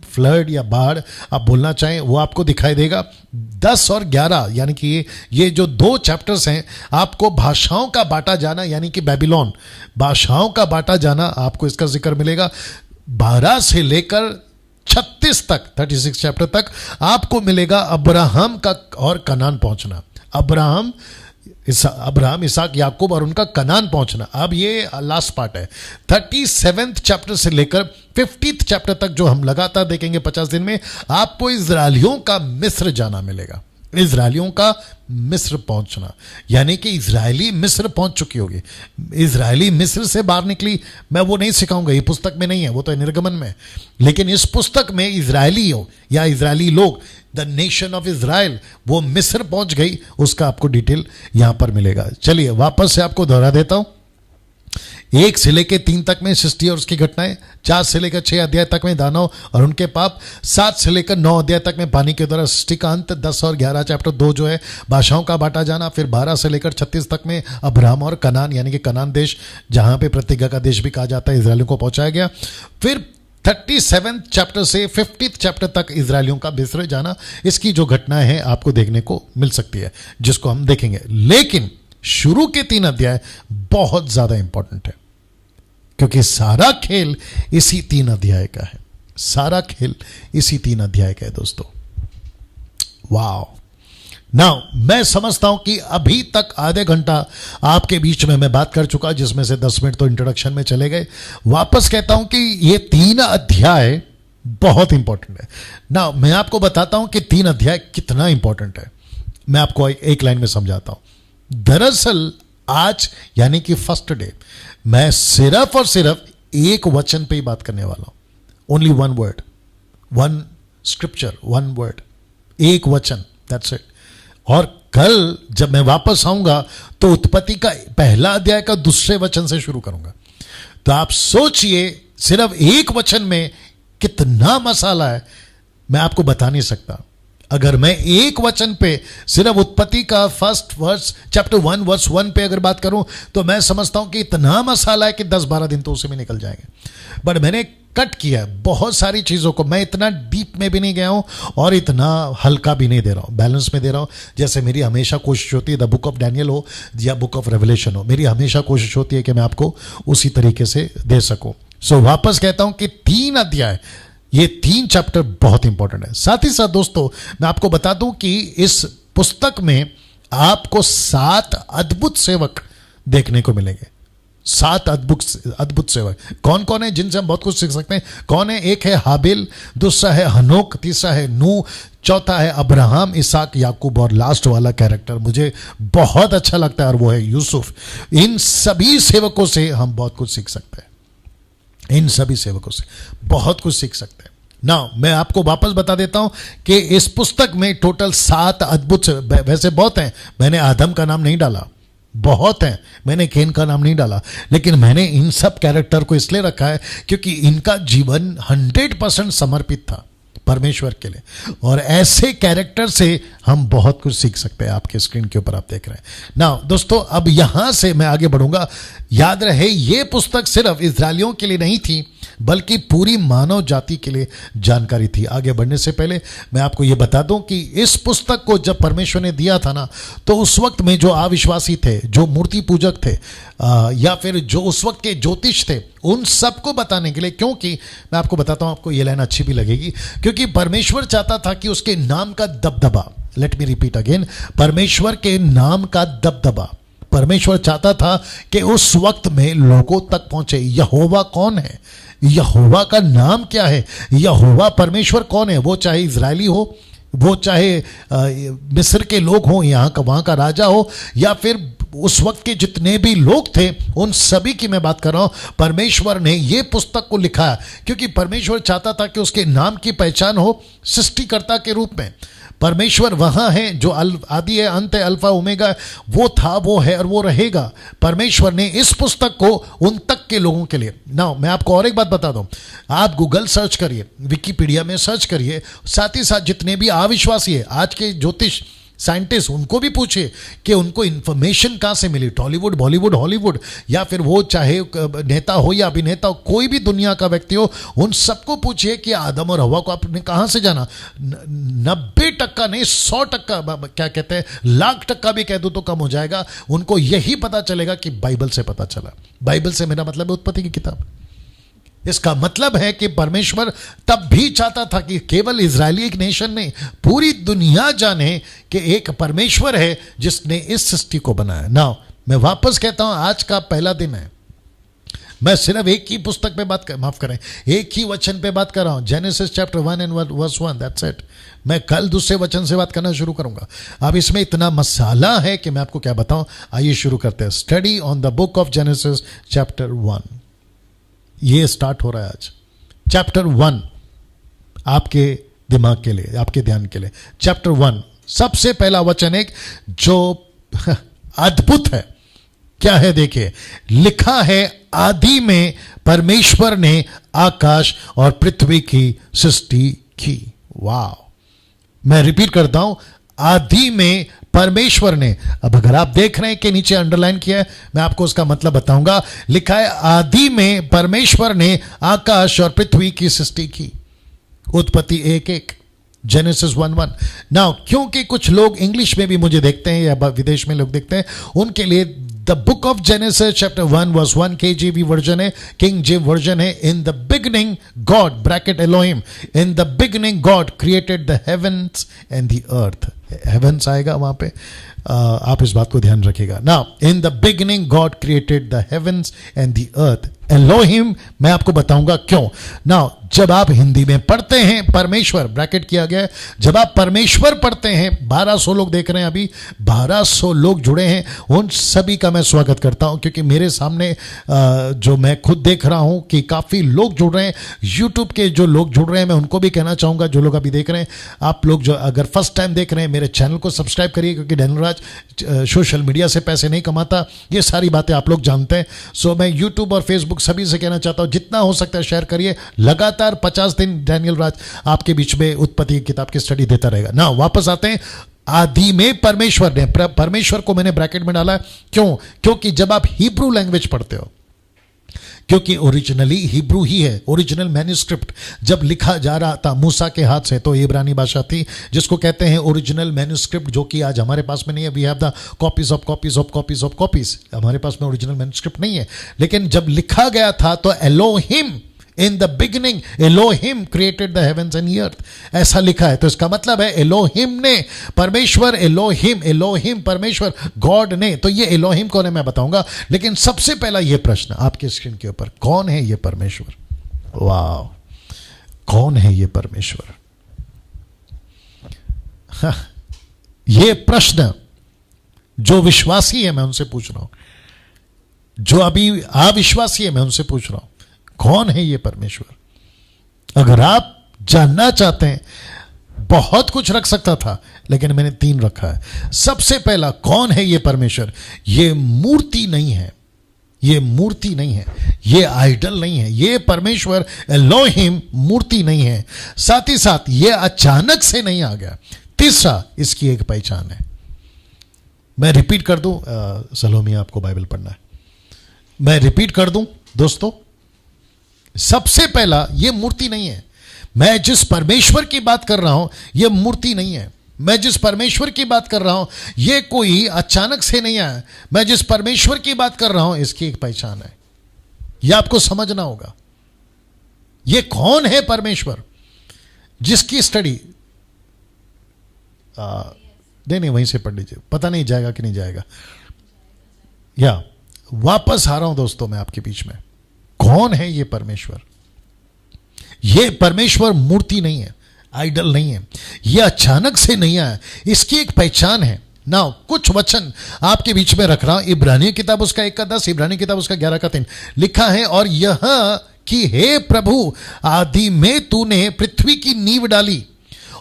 फ्लड या बाढ़ आप बोलना चाहें, वो आपको दिखाई देगा। 10 और 11 यानी कि ये जो 2 चैप्टर्स हैं, आपको भाषाओं का बांटा जाना यानी कि बेबीलोन, भाषाओं का बांटा जाना, आपको इसका जिक्र मिलेगा। 12 से लेकर 36 तक, 36 चैप्टर तक आपको मिलेगा अब्राहम का और कनान पहुंचना। अब्राहम, इसाक, याकूब और उनका कनान पहुंचना। अब ये लास्ट पार्ट है। 37th चैप्टर से लेकर 50th चैप्टर तक जो हम लगातार देखेंगे 50 दिन में, आपको इजरायलियों का मिस्र जाना मिलेगा। इजरायलियों का मिस्र पहुंचना यानी कि इजरायली मिस्र पहुंच चुकी होगी। इजरायली मिस्र से बाहर निकली, मैं वो नहीं सिखाऊंगा, ये पुस्तक में नहीं है, वो तो निर्गमन में। लेकिन इस पुस्तक में इजरायली हो या इजरायली लोग, द नेशन ऑफ इजराइल, वो मिस्र पहुंच गई, उसका आपको डिटेल यहां पर मिलेगा। चलिए वापस से आपको दोहरा देता हूं। 1 से लेकर 3 तक में सृष्टि और उसकी घटनाएं, 4 से लेकर 6 अध्याय तक में दानव और उनके पाप, 7 से लेकर 9 अध्याय तक में पानी के द्वारा सृष्टि का अंत, 10 और 11 चैप्टर 2 जो है भाषाओं का बांटा जाना, फिर 12 से लेकर 36 तक में अब्राहम और कनान यानी कि कनान देश, जहां पे प्रतिज्ञा का देश भी कहा जाता है, इजरायलियों को पहुंचाया गया। फिर 37 चैप्टर से 50 चैप्टर तक इजरायलियों का मिस्र जाना, इसकी जो घटनाएं हैं आपको देखने को मिल सकती है, जिसको हम देखेंगे। लेकिन शुरू के 3 अध्याय बहुत ज्यादा इंपॉर्टेंट है, क्योंकि सारा खेल इसी 3 अध्याय का है। सारा खेल इसी 3 अध्याय का है दोस्तों। वाह! नाउ मैं समझता हूं कि अभी तक आधे घंटा आपके बीच में मैं बात कर चुका, जिसमें से 10 मिनट तो इंट्रोडक्शन में चले गए। वापस कहता हूं कि ये 3 अध्याय बहुत इंपॉर्टेंट है। नाउ मैं आपको बताता हूं कि 3 अध्याय कितना इंपॉर्टेंट है। मैं आपको एक लाइन में समझाता हूं। दरअसल आज यानी कि फर्स्ट डे मैं सिर्फ और सिर्फ एक वचन पे ही बात करने वाला हूं। ओनली 1 वर्ड, 1 स्क्रिप्चर, 1 वर्ड, एक वचन, दैट्स इट। और कल जब मैं वापस आऊंगा तो उत्पत्ति का पहला अध्याय का दूसरे वचन से शुरू करूंगा। तो आप सोचिए सिर्फ एक वचन में कितना मसाला है, मैं आपको बता नहीं सकता। अगर मैं एक वचन पे सिर्फ उत्पत्ति का फर्स्ट वर्स, चैप्टर 1 वर्स 1 पे अगर बात करूं तो मैं समझता हूं कि इतना मसाला है कि 10-12 दिन तो उसी में निकल जाएंगे। बट मैंने कट किया बहुत सारी चीजों को। मैं इतना डीप में भी नहीं गया हूं और इतना हल्का भी नहीं दे रहा हूं, बैलेंस में दे रहा हूं। जैसे मेरी हमेशा कोशिश होती है, द बुक ऑफ डैनियल हो या बुक ऑफ रेवलेशन हो, मेरी हमेशा कोशिश होती है कि मैं आपको उसी तरीके से दे सकूं। सो वापस कहता हूं कि 3 अध्याय, ये 3 चैप्टर बहुत इंपॉर्टेंट है। साथ ही साथ दोस्तों मैं आपको बता दूं कि इस पुस्तक में आपको 7 अद्भुत सेवक देखने को मिलेंगे। 7 अद्भुत सेवक कौन कौन है, जिनसे हम बहुत कुछ सीख सकते हैं। कौन है? एक है हाबिल, दूसरा है हनोक, तीसरा है नूह, चौथा है अब्राहम, इसाक, याकूब और लास्ट वाला कैरेक्टर मुझे बहुत अच्छा लगता है और वो है यूसुफ। इन सभी सेवकों से हम बहुत कुछ सीख सकते हैं। इन सभी सेवकों से बहुत कुछ सीख सकते हैं। नाउ मैं आपको वापस बता देता हूं कि इस पुस्तक में टोटल 7 अद्भुत, वैसे बहुत हैं, मैंने आदम का नाम नहीं डाला, बहुत हैं, मैंने केन का नाम नहीं डाला, लेकिन मैंने इन सब कैरेक्टर को इसलिए रखा है क्योंकि इनका जीवन 100% समर्पित था परमेश्वर के लिए। और ऐसे कैरेक्टर से हम बहुत कुछ सीख सकते हैं। आपके स्क्रीन के ऊपर आप देख रहे हैं ना दोस्तों। अब यहां से मैं आगे बढ़ूंगा। याद रहे ये पुस्तक सिर्फ इजरायलियों के लिए नहीं थी, बल्कि पूरी मानव जाति के लिए जानकारी थी। आगे बढ़ने से पहले मैं आपको यह बता दूं कि इस पुस्तक को जब परमेश्वर ने दिया था ना, तो उस वक्त में जो अविश्वासी थे, जो मूर्ति पूजक थे, या फिर जो उस वक्त के ज्योतिष थे, उन सबको बताने के लिए, क्योंकि मैं आपको बताता हूं, आपको यह लाइन अच्छी भी लगेगी, क्योंकि परमेश्वर चाहता था कि उसके नाम का दबदबा, लेट मी रिपीट अगेन, परमेश्वर के नाम का दबदबा, परमेश्वर चाहता था कि उस वक्त में लोगों तक पहुंचे। यहोवा कौन है, यहोवा का नाम क्या है, यहोवा परमेश्वर कौन है, वो चाहे इजरायली हो, वो चाहे मिस्र के लोग हों, यहाँ का वहाँ का राजा हो, या फिर उस वक्त के जितने भी लोग थे, उन सभी की मैं बात कर रहा हूं। परमेश्वर ने ये पुस्तक को लिखा क्योंकि परमेश्वर चाहता था कि उसके नाम की पहचान हो सृष्टिकर्ता के रूप में। परमेश्वर वहां है जो आदि है, अंत है, अल्फा ओमेगा, वो था, वो है और वो रहेगा। परमेश्वर ने इस पुस्तक को उन तक के लोगों के लिए, ना मैं आपको और एक बात बता दूं, आप गूगल सर्च करिए, विकिपीडिया में सर्च करिए, साथ ही साथ जितने भी अविश्वासी है, आज के ज्योतिष साइंटिस्ट, उनको भी पूछे कि उनको इंफॉर्मेशन कहां से मिली, टॉलीवुड, बॉलीवुड, हॉलीवुड, या फिर वो चाहे नेता हो या अभिनेता हो, कोई भी दुनिया का व्यक्ति हो, उन सबको पूछिए कि आदम और हवा को आपने कहां से जाना। 90% नहीं, 100%, क्या कहते हैं, 1,00,000% भी कह दो तो कम हो जाएगा, उनको यही पता चलेगा कि बाइबल से पता चला। बाइबल से मेरा मतलब है उत्पत्ति की किताब। इसका मतलब है कि परमेश्वर तब भी चाहता था कि केवल इजरायली एक नेशन नहीं, पूरी दुनिया जाने कि एक परमेश्वर है जिसने इस सृष्टि को बनाया। नाउ मैं वापस कहता हूं, आज का पहला दिन है, मैं सिर्फ एक ही पुस्तक पे बात कर, माफ करें, एक ही वचन पे बात कर रहा हूं, Genesis chapter 1 and verse 1, that's it. मैं कल दूसरे वचन से बात करना शुरू करूंगा। अब इसमें इतना मसाला है कि मैं आपको क्या बताऊं। आइए शुरू करते हैं। Study on the book of Genesis chapter 1, ये स्टार्ट हो रहा है आज। चैप्टर 1 आपके दिमाग के लिए, आपके ध्यान के लिए। चैप्टर 1 सबसे पहला वचन एक जो अद्भुत है, क्या है देखिए, लिखा है आदि में परमेश्वर ने आकाश और पृथ्वी की सृष्टि की। वाह, मैं रिपीट करता हूं, आदि में परमेश्वर ने। अब अगर आप देख रहे हैं कि नीचे अंडरलाइन किया है, मैं आपको उसका मतलब बताऊंगा। लिखा है आदि में परमेश्वर ने आकाश और पृथ्वी की सृष्टि की। उत्पत्ति 1:1, जेनेसिस 1:1। नाउ क्योंकि कुछ लोग इंग्लिश में भी मुझे देखते हैं या विदेश में लोग देखते हैं, उनके लिए the book of Genesis chapter 1 verse 1 KJV version है, किंग जेम्स वर्जन है। In the beginning God, bracket Elohim, in the beginning God created the heavens and the earth. Heavens आएगा वहां पे, आप इस बात को ध्यान रखिएगा। Now in the beginning God created the heavens and the earth. Elohim मैं आपको बताऊंगा क्यों। नाउ जब आप हिंदी में पढ़ते हैं परमेश्वर, ब्रैकेट किया गया है, जब आप परमेश्वर पढ़ते हैं, 1200 लोग देख रहे हैं अभी, 1200 लोग जुड़े हैं, उन सभी का मैं स्वागत करता हूं, क्योंकि मेरे सामने जो मैं खुद देख रहा हूं कि काफी लोग जुड़ रहे हैं। यूट्यूब के जो लोग जुड़ रहे हैं, मैं उनको भी कहना चाहूंगा, जो लोग अभी देख रहे हैं, आप लोग जो अगर फर्स्ट टाइम देख रहे हैं, मेरे चैनल को सब्सक्राइब करिए, क्योंकि डैनियल राज सोशल मीडिया से पैसे नहीं कमाता, ये सारी बातें आप लोग जानते हैं। सो मैं यूट्यूब और फेसबुक सभी से कहना चाहता हूं, जितना हो सकता है शेयर करिए। लगातार 50 दिन डैनियल राज आपके बीच में उत्पत्ति की किताब की स्टडी देता रहेगा। ना वापस आते हैं, आदि में परमेश्वर ने, परमेश्वर को मैंने ब्रैकेट में डाला, क्यों? क्योंकि जब आप हिब्रू लैंग्वेज पढ़ते हो, क्योंकि ओरिजिनली हिब्रू ही है, ओरिजिनल मैन्युस्क्रिप्ट जब लिखा जा रहा था मूसा के हाथ से, तो इब्रानी भाषा थी, जिसको कहते हैं ओरिजिनल मैन्युस्क्रिप्ट, जो कि आज हमारे पास में नहीं है। We have the copies of copies of copies of copies, हमारे पास में ओरिजिनल मैन्युस्क्रिप्ट नहीं है। लेकिन जब लिखा गया था तो Elohim, in the beginning Elohim created the heavens and earth, ऐसा लिखा है। तो इसका मतलब है एलोहिम ने, परमेश्वर, एलोहिम, एलोहिम परमेश्वर, गॉड ने। तो ये एलोहिम कौन है मैं बताऊंगा, लेकिन सबसे पहला ये प्रश्न आपके स्क्रीन के ऊपर, कौन है ये परमेश्वर? वाह, कौन है ये परमेश्वर? हाँ, ये प्रश्न जो विश्वासी है मैं उनसे पूछ रहा हूं, जो अभी अविश्वासी है मैं उनसे पूछ रहा हूं, कौन है ये परमेश्वर? अगर आप जानना चाहते हैं, बहुत कुछ रख सकता था, लेकिन मैंने 3 रखा है। सबसे पहला, कौन है ये परमेश्वर? ये मूर्ति नहीं है, ये मूर्ति नहीं है, ये आइडल नहीं है, ये परमेश्वर एलोहिम मूर्ति नहीं है। साथ ही साथ ये अचानक से नहीं आ गया। तीसरा, इसकी एक पहचान है। मैं रिपीट कर दूं, सलोमी आपको बाइबल पढ़ना है, मैं रिपीट कर दूं दोस्तों। सबसे पहला, यह मूर्ति नहीं है। मैं जिस परमेश्वर की बात कर रहा हूं, यह मूर्ति नहीं है। मैं जिस परमेश्वर की बात कर रहा हूं, यह कोई अचानक से नहीं आया। मैं जिस परमेश्वर की बात कर रहा हूं, इसकी एक पहचान है, यह आपको समझना होगा। यह कौन है परमेश्वर जिसकी स्टडी नहीं, वहीं से पढ़ लीजिए, पता नहीं जाएगा कि नहीं जाएगा। या वापस आ रहा हूं दोस्तों मैं आपके बीच में, कौन है ये परमेश्वर? ये परमेश्वर मूर्ति नहीं है, आइडल नहीं है, ये अचानक से नहीं आया, इसकी एक पहचान है। ना कुछ वचन आपके बीच में रख रहा हूं। इब्रानी किताब उसका 1:10, इब्रानी किताब उसका 11:3 लिखा है, और यह कि हे प्रभु, आदि में तूने पृथ्वी की नींव डाली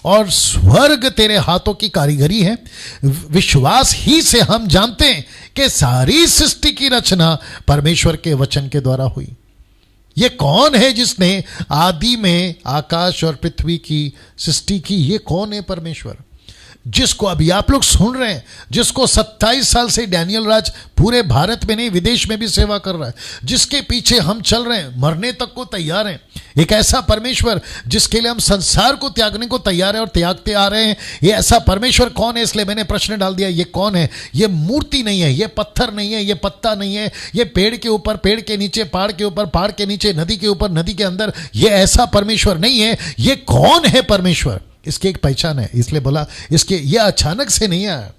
और स्वर्ग तेरे हाथों की कारीगरी है। विश्वास ही से हम जानते हैं कि सारी सृष्टि की रचना परमेश्वर के वचन के द्वारा हुई। ये कौन है जिसने आदि में आकाश और पृथ्वी की सृष्टि की? ये कौन है परमेश्वर? जिसको अभी आप लोग सुन रहे हैं, जिसको 27 साल से डैनियल राज पूरे भारत में नहीं विदेश में भी सेवा कर रहा है, जिसके पीछे हम चल रहे हैं, मरने तक को तैयार हैं, एक ऐसा परमेश्वर जिसके लिए हम संसार को त्यागने को तैयार है और त्यागते आ रहे हैं, ये ऐसा परमेश्वर कौन है? इसलिए मैंने प्रश्न डाल दिया, ये कौन है? ये मूर्ति नहीं है, ये पत्थर नहीं है, ये पत्ता नहीं है, ये पेड़ के ऊपर, पेड़ के नीचे, पहाड़ के ऊपर, पहाड़ के नीचे, नदी के ऊपर, नदी के अंदर, ये ऐसा परमेश्वर नहीं है। ये कौन है परमेश्वर? इसकी एक पहचान है, इसलिए बोला इसके, ये अचानक से नहीं आया,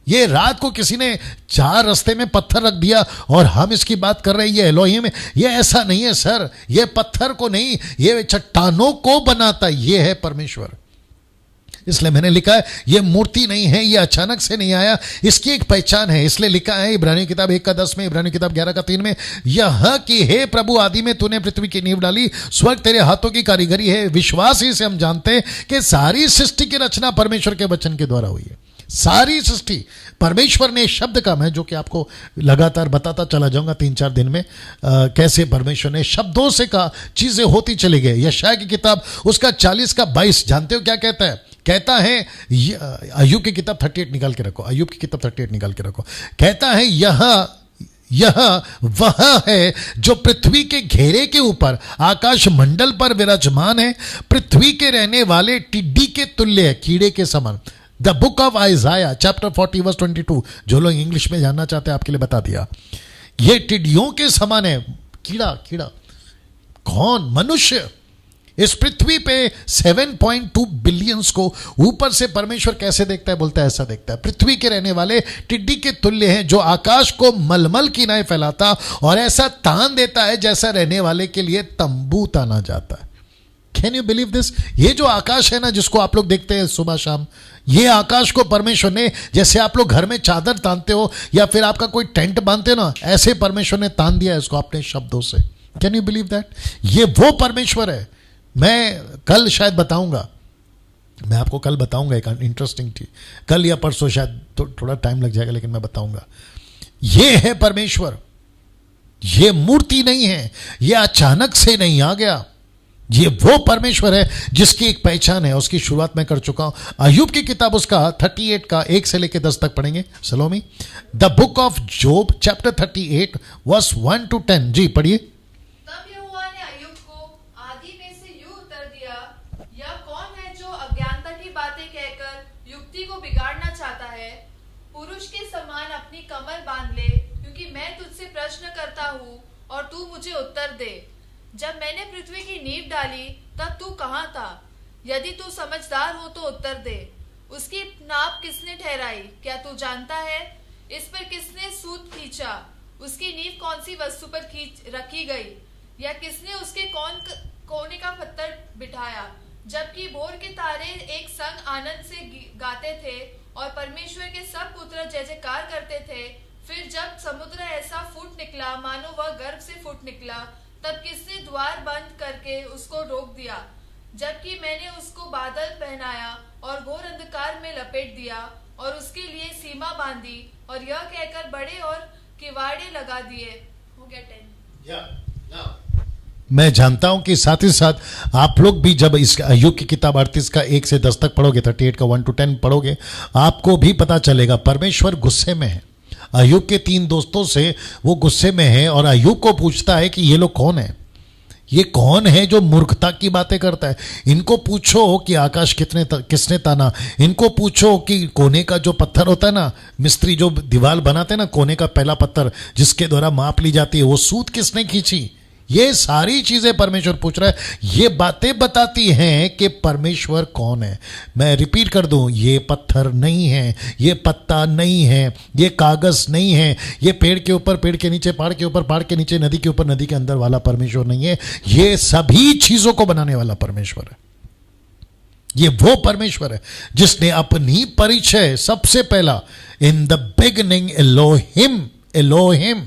ये रात को किसी ने चार रास्ते में पत्थर रख दिया और हम इसकी बात कर रहे हैं, ये एलोहिम है। ये ऐसा नहीं है सर, ये पत्थर को नहीं, ये चट्टानों को बनाता, ये है परमेश्वर। इसलिए मैंने लिखा है ये मूर्ति नहीं है, ये अचानक से नहीं आया, इसकी एक पहचान है। इसलिए लिखा है इब्रानियों किताब 1:10 में, इब्रानियों किताब 11:3 में, यह कि हे प्रभु आदि में तूने पृथ्वी की नींव डाली, स्वर्ग तेरे हाथों की कारीगरी है। विश्वास ही से हम जानते हैं कि सारी सृष्टि की रचना परमेश्वर के वचन के द्वारा हुई है। सारी सृष्टि परमेश्वर ने शब्द का, मैं जो कि आपको लगातार बताता चला जाऊंगा 3-4 दिन में, कैसे परमेश्वर ने शब्दों से कहा, चीजें होती चली गई। यशायाह की किताब उसका 40:22 जानते हो क्या कहता है? कहता है, अय्यूब की किताब 38 निकाल के रखो, अय्यूब की किताब 38 निकाल के रखो। कहता है यह वह है जो पृथ्वी के घेरे के ऊपर आकाश मंडल पर विराजमान है, पृथ्वी के रहने वाले टिड्डी के तुल्य है, कीड़े के समान। द बुक ऑफ आइजाया चैप्टर 40:22, जो लोग इंग्लिश में जानना चाहते हैं आपके लिए बता दिया। ये टिड्डियों के समान है, कीड़ा। कौन? मनुष्य। इस पृथ्वी पे 7.2 बिलियंस को ऊपर से परमेश्वर कैसे देखता है? बोलता है ऐसा देखता है, पृथ्वी के रहने वाले टिड्डी के तुल्य हैं, जो आकाश को मलमल की नाई फैलाता और ऐसा तान देता है जैसा रहने वाले के लिए तंबू ताना जाता है। Can you believe this? ये जो आकाश है ना, जिसको आप लोग देखते हैं सुबह शाम, ये आकाश को परमेश्वर ने, जैसे आप लोग घर में चादर तानते हो या फिर आपका कोई टेंट बांधते हो ना, ऐसे परमेश्वर ने तान दिया है इसको अपने शब्दों से। Can you believe that? ये वो परमेश्वर है। मैं कल शायद बताऊंगा, मैं आपको कल बताऊंगा एक इंटरेस्टिंग चीज, कल या परसों शायद, थोड़ा टाइम लग जाएगा लेकिन मैं बताऊंगा। ये है परमेश्वर, ये मूर्ति नहीं है, ये अचानक से नहीं आ गया। ये वो परमेश्वर है जिसकी एक पहचान है। उसकी शुरुआत मैं कर चुका हूं। अय्यूब की किताब उसका 38 का 1 से लेकर 10 तक पढ़ेंगे। Salome, the book of Job chapter 38 verse 1 to 10। जी पढ़िए। तब यहोवा ने अय्यूब को आदि में से यूं उत्तर दिया, यह कौन है जो अज्ञानता की बातें कहकर युक्ति को बिगाड़ना चाहता है? पुरुष के समान अपनी कमर बांध ले, क्योंकि मैं तुझसे प्रश्न करता हूँ और तू मुझे उत्तर दे। जब मैंने पृथ्वी की नींव डाली तब तू कहाँ था? यदि तू समझदार हो तो उत्तर दे। उसकी नाप किसने ठहराई, क्या तू जानता है? इस पर किसने सूत खींचा? उसकी नींव कौन सी वस्तु पर रखी गई, या किसने उसके कोने का पत्थर बिठाया? जबकि भोर के तारे एक संग आनंद से गाते थे और परमेश्वर के सब पुत्र जय जयकार करते थे। फिर जब समुद्र ऐसा फूट निकला मानो वह गर्भ से फूट निकला, तब किसने द्वार बंद करके उसको रोक दिया? जबकि मैंने उसको बादल पहनाया और घोर अंधकार में लपेट दिया और उसके लिए सीमा बांधी और यह कहकर बड़े और किवाड़े लगा दिए। हो गया 10। मैं जानता हूं कि साथ ही साथ आप लोग भी जब इस अय्यूब की किताब 38 का 1 से 10 तक पढ़ोगे, 38 का 1 to 10 पढ़ोगे, आपको भी पता चलेगा परमेश्वर गुस्से में है। अय्यूब के 3 दोस्तों से वो गुस्से में है और अय्यूब को पूछता है कि ये लोग कौन है? ये कौन है जो मूर्खता की बातें करता है? इनको पूछो कि आकाश किसने ताना, इनको पूछो कि कोने का जो पत्थर होता है ना, मिस्त्री जो दीवार बनाते हैं ना, कोने का पहला पत्थर जिसके द्वारा माप ली जाती है, वो सूत किसने खींची? ये सारी चीजें परमेश्वर पूछ रहा है। ये बातें बताती हैं कि परमेश्वर कौन है। मैं रिपीट कर दूं, ये पत्थर नहीं है, ये पत्ता नहीं है, ये कागज नहीं है, ये पेड़ के ऊपर, पेड़ के नीचे, पहाड़ के ऊपर, पहाड़ के नीचे, नदी के ऊपर, नदी के अंदर वाला परमेश्वर नहीं है। ये सभी चीजों को बनाने वाला परमेश्वर है। ये वो परमेश्वर है जिसने अपनी परिचय सबसे पहला, इन द बिगिनिंग एलोहिम, एलोहिम,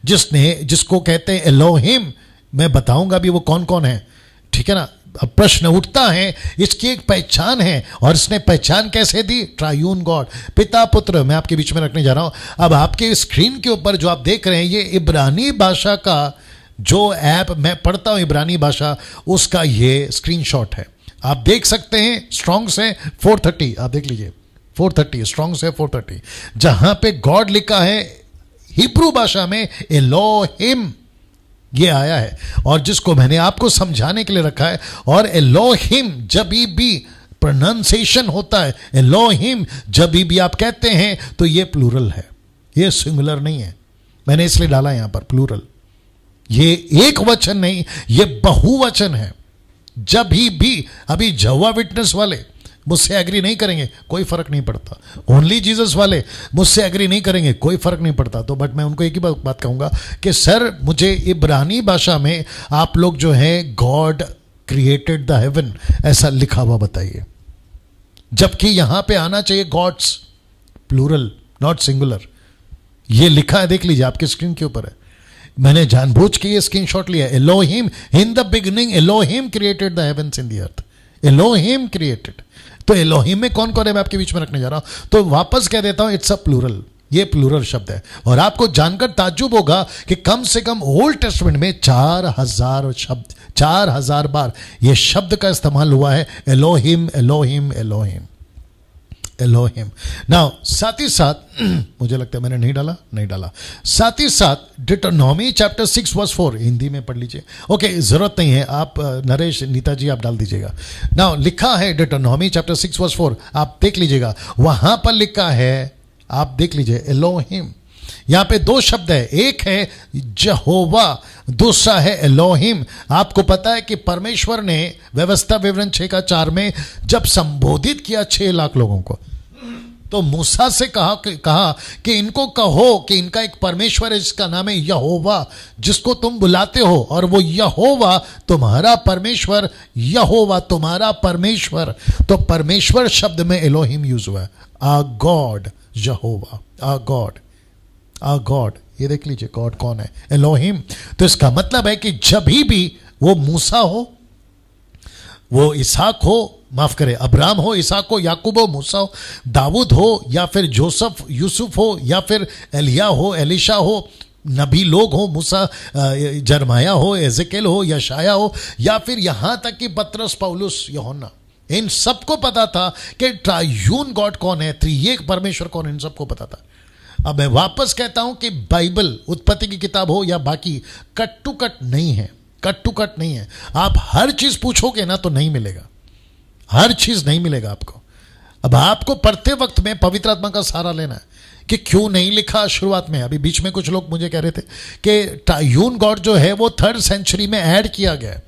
जिसको कहते हैं एलोहिम, मैं बताऊंगा भी वो कौन कौन है, ठीक है ना। अब प्रश्न उठता है, इसकी एक पहचान है और इसने पहचान कैसे दी? ट्रायून गॉड, पिता पुत्र। मैं आपके बीच में रखने जा रहा हूं। अब आपके स्क्रीन के ऊपर जो आप देख रहे हैं, ये इब्रानी भाषा का जो ऐप मैं पढ़ता हूं, इब्रानी भाषा, उसका ये स्क्रीनशॉट है। आप देख सकते हैं, स्ट्रॉन्ग से 430, आप देख लीजिए 430, स्ट्रॉन्ग से 430, जहां पे गॉड लिखा है हिब्रू भाषा में एलोहिम, ये आया है, और जिसको मैंने आपको समझाने के लिए रखा है। और एलोहिम जब भी प्रोनाउंसिएशन होता है, एलोहिम जब भी आप कहते हैं तो ये प्लूरल है, ये सिंगुलर नहीं है। मैंने इसलिए डाला यहां पर प्लूरल, ये एक वचन नहीं, ये बहुवचन है। जब भी अभी जवा विटनेस वाले मुझसे एग्री नहीं करेंगे, कोई फर्क नहीं पड़ता। ओनली जीसस वाले मुझसे एग्री नहीं करेंगे, कोई फर्क नहीं पड़ता। तो बट मैं उनको एक ही बात कहूंगा कि सर मुझे इब्रानी भाषा में आप लोग जो है गॉड क्रिएटेड द हेवन ऐसा लिखा हुआ बताइए, जबकि यहां पे आना चाहिए गॉड्स प्लूरल नॉट सिंगुलर। ये लिखा है, देख लीजिए आपकी स्क्रीन के ऊपर है, मैंने जानबूझ के ये स्क्रीनशॉट लिया। Elohim, in the beginning Elohim created the heavens in the earth, Elohim created. तो एलोहिम में कौन कौन है मैं आपके बीच में रखने जा रहा हूं, तो वापस कह देता हूं इट्स अ प्लूरल, ये प्लूरल शब्द है। और आपको जानकर ताज्जुब होगा कि कम से कम ओल्ड टेस्टमेंट में 4000 शब्द, 4000 बार ये शब्द का इस्तेमाल हुआ है, Elohim Elohim Elohim Elohim. Now साथ ही साथ मुझे लगता है मैंने नहीं डाला, साथ ही साथ डिटोनॉमी चैप्टर 6 वर्स 4 हिंदी में पढ़ लीजिए। ओके, जरूरत नहीं है, आप नरेश नीता जी आप डाल दीजिएगा। नाउ लिखा है डिटोनॉमी चैप्टर 6 वर्स 4, आप देख लीजिएगा, वहां पर लिखा है, आप देख लीजिए एलोहिम। यहां पे दो शब्द है, एक है जहोवा, दूसरा है एलोहिम। आपको पता है कि परमेश्वर ने व्यवस्था विवरण 6:4 में जब संबोधित किया 6 लाख लोगों को, तो मूसा से कहा कि इनको कहो कि इनका एक परमेश्वर है जिसका नाम है यहोवा, जिसको तुम बुलाते हो, और वो यहोवा तुम्हारा परमेश्वर, यहोवा तुम्हारा परमेश्वर। तो परमेश्वर शब्द में एलोहिम यूज हुआ है, आ गॉड, यहोवा, आ गॉड, आ गॉड। ये देख लीजिए गॉड कौन है, एलोहिम। तो इसका मतलब है कि जब भी वो मूसा हो, वो इसहाक हो, माफ करे अब्राहम हो, इसहाक हो, याकूब हो, मूसा हो, दाऊद हो, या फिर जोसेफ यूसुफ हो, या फिर एलिया हो, एलिशा हो, नबी लोग हो, मूसा जरमाया हो, एजेकेल हो, यशाया हो, या फिर यहां तक कि पतरस, पौलुस, यूहन्ना, इन सबको पता था कि ट्रायून गॉड कौन है, त्रिएक परमेश्वर कौन है, इन सबको पता था। अब मैं वापस कहता हूं कि बाइबल, उत्पत्ति की किताब हो या बाकी, कट टू कट नहीं है, कट टू कट नहीं है। आप हर चीज पूछोगे ना तो नहीं मिलेगा, हर चीज नहीं मिलेगा आपको। अब आपको पढ़ते वक्त में पवित्र आत्मा का सहारा लेना है कि क्यों नहीं लिखा शुरुआत में। अभी बीच में कुछ लोग मुझे कह रहे थे कि ट्रायून गॉड जो है वो 3rd सेंचुरी में ऐड किया गया है,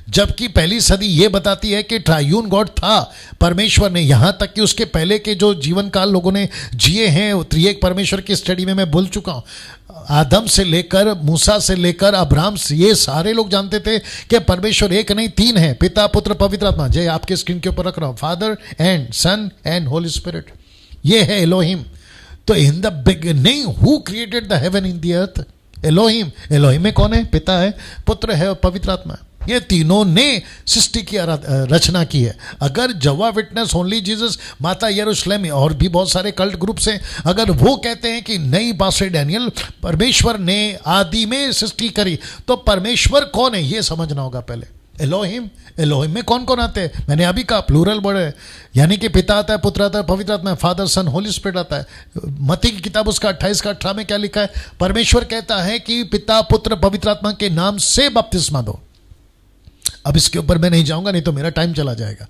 जबकि पहली सदी ये बताती है कि ट्रायून गॉड था परमेश्वर ने। यहां तक कि उसके पहले के जो जीवन काल लोगों ने जिए हैं, त्रिएक परमेश्वर की स्टडी में मैं बोल चुका हूं, आदम से लेकर, मूसा से लेकर अब्राहम से, ये सारे लोग जानते थे कि परमेश्वर एक नहीं 3 है, पिता पुत्र पवित्र आत्मा। जय आपके स्क्रीन के ऊपर रख रहा हूं, father and son and holy spirit, ये है एलोहिम। तो in the beginning who created the heaven in the earth, Elohim. Elohim में कौन है, पिता है, पुत्र है और पवित्र आत्मा है। ये तीनों ने सृष्टि की रचना की है। अगर जवा विटनेस, ओनली जीसस, माता यरूशलेम और भी बहुत सारे कल्ट ग्रुप्स हैं, अगर वो कहते हैं कि नहीं पास्टर डैनियल, परमेश्वर ने आदि में सृष्टि करी, तो परमेश्वर कौन है ये समझना होगा पहले। एलोहिम, एलोहिम में कौन कौन आते हैं, मैंने अभी कहा प्लूरल वर्ड है, यानी कि पिता आता है, पुत्र आता है, पवित्र आत्मा, फादर सन होली स्पिरिट आता है। मत्ती की किताब उसका 28-18 में क्या लिखा है, परमेश्वर कहता है कि पिता पुत्र पवित्र आत्मा के नाम से बपतिस्मा दो। अब इसके ऊपर मैं नहीं जाऊंगा, नहीं तो मेरा टाइम चला जाएगा।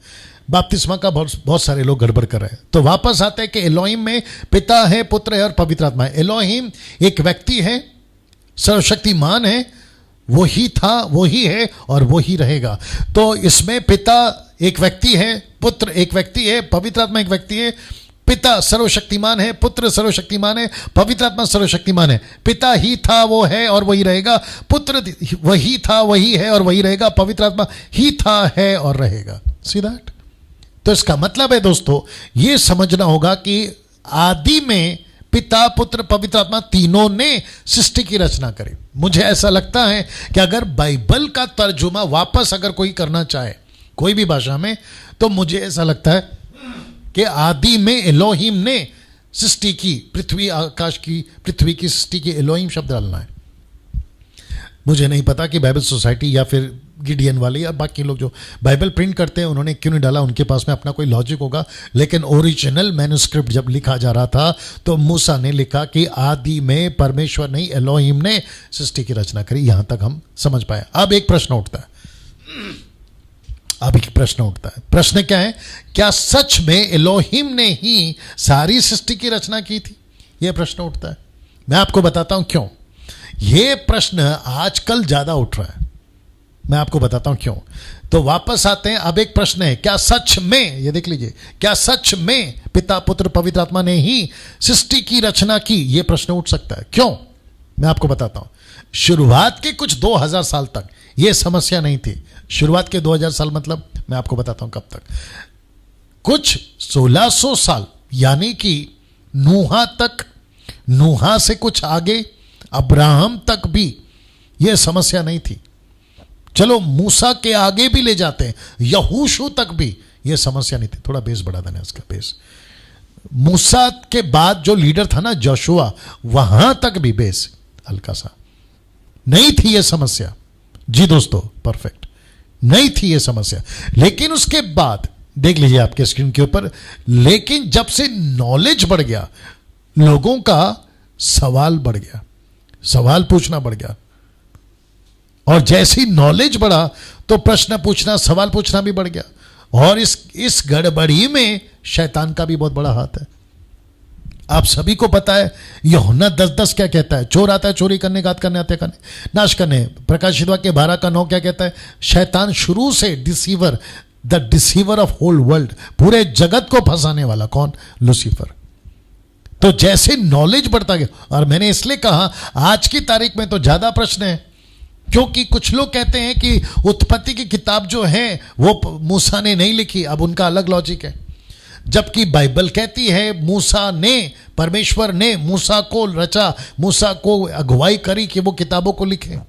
बपतिस्मा का बहुत सारे लोग गड़बड़ कर रहे हैं। तो वापस आते हैं कि एलोहिम में पिता है, पुत्र है और पवित्र आत्मा है। एलोहिम एक व्यक्ति है, सर्वशक्तिमान है, वो ही था, वो ही है और वो ही रहेगा। तो इसमें पिता एक व्यक्ति है, पुत्र एक व्यक्ति है, पवित्र आत्मा एक व्यक्ति है। पिता सर्वशक्तिमान है, पुत्र सर्वशक्तिमान है, पवित्र आत्मा सर्वशक्तिमान है। पिता ही था, वो है और वही रहेगा, पुत्र वही था, वही है और वही रहेगा, पवित्र आत्मा ही था, है और रहेगा। See that? तो इसका मतलब है दोस्तों, ये समझना होगा कि आदि में पिता पुत्र पवित्र आत्मा तीनों ने सृष्टि की रचना करी। मुझे ऐसा लगता है कि अगर बाइबल का तर्जुमा वापस अगर कोई करना चाहे कोई भी भाषा में, तो मुझे ऐसा लगता है कि आदि में एलोहिम ने सृष्टि की, पृथ्वी आकाश की, पृथ्वी की सृष्टि की, एलोहिम शब्द डालना है। मुझे नहीं पता कि बाइबल सोसाइटी या फिर गिडियन वाले या बाकी लोग जो बाइबल प्रिंट करते हैं उन्होंने क्यों नहीं डाला, उनके पास में अपना कोई लॉजिक होगा। लेकिन ओरिजिनल मैन्युस्क्रिप्ट जब लिखा जा रहा था तो मूसा ने लिखा कि आदि में परमेश्वर नहीं एलोहिम ने सृष्टि की रचना करी। यहां तक हम समझ पाए। अब एक प्रश्न उठता है, प्रश्न क्या है? क्या सच में एलोहिम ने ही सारी सृष्टि की रचना की थी? यह प्रश्न उठता है। मैं आपको बताता हूं क्यों यह प्रश्न आजकल ज्यादा उठ रहा है। मैं आपको बताता हूं क्यों। तो वापस आते हैं। अब एक प्रश्न है, क्या सच में, ये देख लीजिए, क्या सच में पिता पुत्र पवित्र आत्मा ने ही सृष्टि की रचना की? यह प्रश्न उठ सकता है। क्यों? मैं आपको बताता हूं। शुरुआत के कुछ 2000 साल तक यह समस्या नहीं थी। शुरुआत के 2000 साल मतलब मैं आपको बताता हूं कब तक। कुछ 1600 साल यानी कि नूहा तक, नूहा से कुछ आगे अब्राहम तक भी यह समस्या नहीं थी। चलो मूसा के आगे भी ले जाते हैं, यहोशू तक भी यह समस्या नहीं थी। थोड़ा बेस बढ़ा देना इसका बेस। मूसा के बाद जो लीडर था ना जोशुआ, वहां तक भी बेस हल्का सा नहीं थी यह समस्या। जी दोस्तों, परफेक्ट नहीं थी यह समस्या। लेकिन उसके बाद देख लीजिए आपके स्क्रीन के ऊपर, लेकिन जब से नॉलेज बढ़ गया, लोगों का सवाल बढ़ गया, सवाल पूछना बढ़ गया। और जैसी नॉलेज बढ़ा तो प्रश्न पूछना, सवाल पूछना भी बढ़ गया। और इस गड़बड़ी में शैतान का भी बहुत बड़ा हाथ है। आप सभी को पता है यूहन्ना 10:10 क्या कहता है? चोर आता है चोरी करने, घात करने, हत्या करने, नाश करने। प्रकाशित वाक्य 12:9 क्या कहता है? शैतान शुरू से deceiver, the deceiver of whole world, पूरे जगत को फंसाने वाला। कौन? लूसीफर। तो जैसे नॉलेज बढ़ता गया, और मैंने इसलिए कहा आज की तारीख में तो ज्यादा प्रश्न है, क्योंकि कुछ लोग कहते हैं कि उत्पत्ति की किताब जो है वो मूसा ने नहीं लिखी। अब उनका अलग लॉजिक है, जबकि बाइबल कहती है मूसा ने, परमेश्वर ने मूसा को रचा, मूसा को अगुवाई करी कि वो किताबों को लिखे।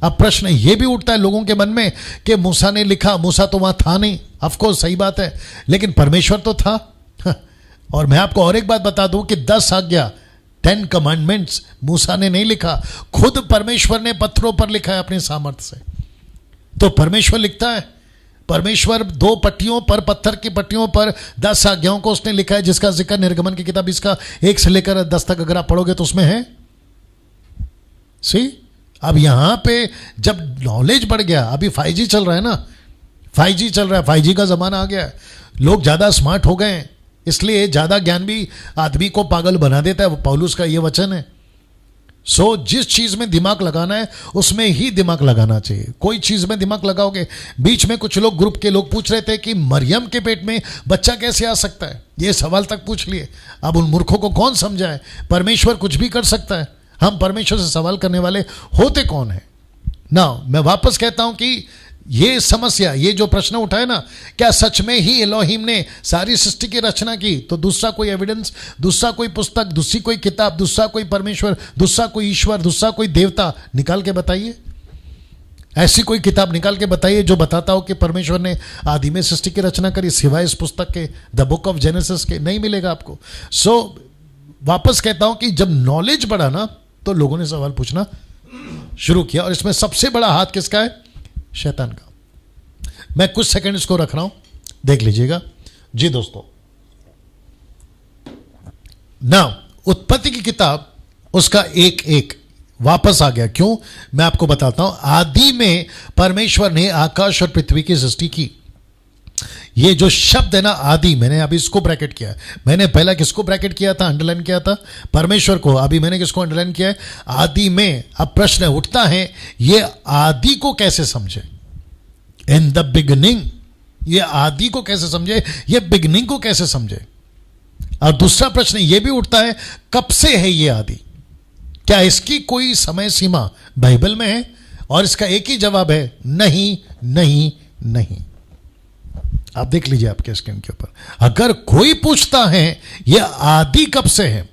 अब प्रश्न ये भी उठता है लोगों के मन में कि मूसा ने लिखा, मूसा तो वहां था नहीं। ऑफ कोर्स सही बात है, लेकिन परमेश्वर तो था। और मैं आपको और एक बात बता दूं कि 10 आज्ञा, 10 कमांडमेंट्स मूसा ने नहीं लिखा, खुद परमेश्वर ने पत्थरों पर लिखा है अपने सामर्थ्य से। तो परमेश्वर लिखता है, परमेश्वर 2 पट्टियों पर, पत्थर की पट्टियों पर 10 आज्ञाओं को उसने लिखा है, जिसका जिक्र निर्गमन की किताब इसका 1 से लेकर 10 तक अगर आप पढ़ोगे तो उसमें है। सी, अब यहां पे जब नॉलेज बढ़ गया, अभी 5G चल रहा है ना, 5G चल रहा है, 5G का जमाना आ गया है, लोग ज्यादा स्मार्ट हो गए हैं, इसलिए ज्यादा ज्ञान भी आदमी को पागल बना देता है। वो पौलुस का ये वचन है। सो जिस चीज में दिमाग लगाना है उसमें ही दिमाग लगाना चाहिए। कोई चीज में दिमाग लगाओगे, बीच में कुछ लोग, ग्रुप के लोग पूछ रहे थे कि मरियम के पेट में बच्चा कैसे आ सकता है, ये सवाल तक पूछ लिए। अब उन मूर्खों को कौन समझाए? परमेश्वर कुछ भी कर सकता है। हम परमेश्वर से सवाल करने वाले होते कौन है ना? मैं वापस कहता हूं कि ये समस्या, ये जो प्रश्न उठा है ना, क्या सच में ही एलोहिम ने सारी सृष्टि की रचना की? तो दूसरा कोई एविडेंस, दूसरा कोई पुस्तक, दूसरी कोई किताब, दूसरा कोई परमेश्वर, दूसरा कोई ईश्वर, दूसरा कोई देवता निकाल के बताइए। ऐसी कोई किताब निकाल के बताइए जो बताता हो कि परमेश्वर ने आदि में सृष्टि की रचना करी, सिवाय इस पुस्तक के, द बुक ऑफ जेनेसिस के। नहीं मिलेगा आपको। सो वापस कहता हूं कि जब नॉलेज बढ़ा ना तो लोगों ने सवाल पूछना शुरू किया, और इसमें सबसे बड़ा हाथ किसका है? शैतान का। मैं कुछ सेकंड इसको रख रहा हूं, देख लीजिएगा। जी दोस्तों, ना उत्पत्ति की किताब उसका एक वापस आ गया। क्यों? मैं आपको बताता हूं। आदि में परमेश्वर ने आकाश और पृथ्वी की सृष्टि की। ये जो शब्द है ना आदि, मैंने अभी इसको ब्रैकेट किया है। मैंने पहला किसको ब्रैकेट किया था, अंडरलाइन किया था? परमेश्वर को। अभी मैंने किसको अंडरलाइन किया है? आदि में। अब प्रश्न उठता है, ये आदि को कैसे समझे? इन द बिगनिंग, ये आदि को कैसे समझे? ये बिगनिंग को कैसे समझे? और दूसरा प्रश्न ये भी उठता है, कब से है ये आदि? क्या इसकी कोई समय सीमा बाइबल में है? और इसका एक ही जवाब है, नहीं नहीं नहीं। आप देख लीजिए आपके स्क्रीन के ऊपर। अगर कोई पूछता है यह आदि कब से है,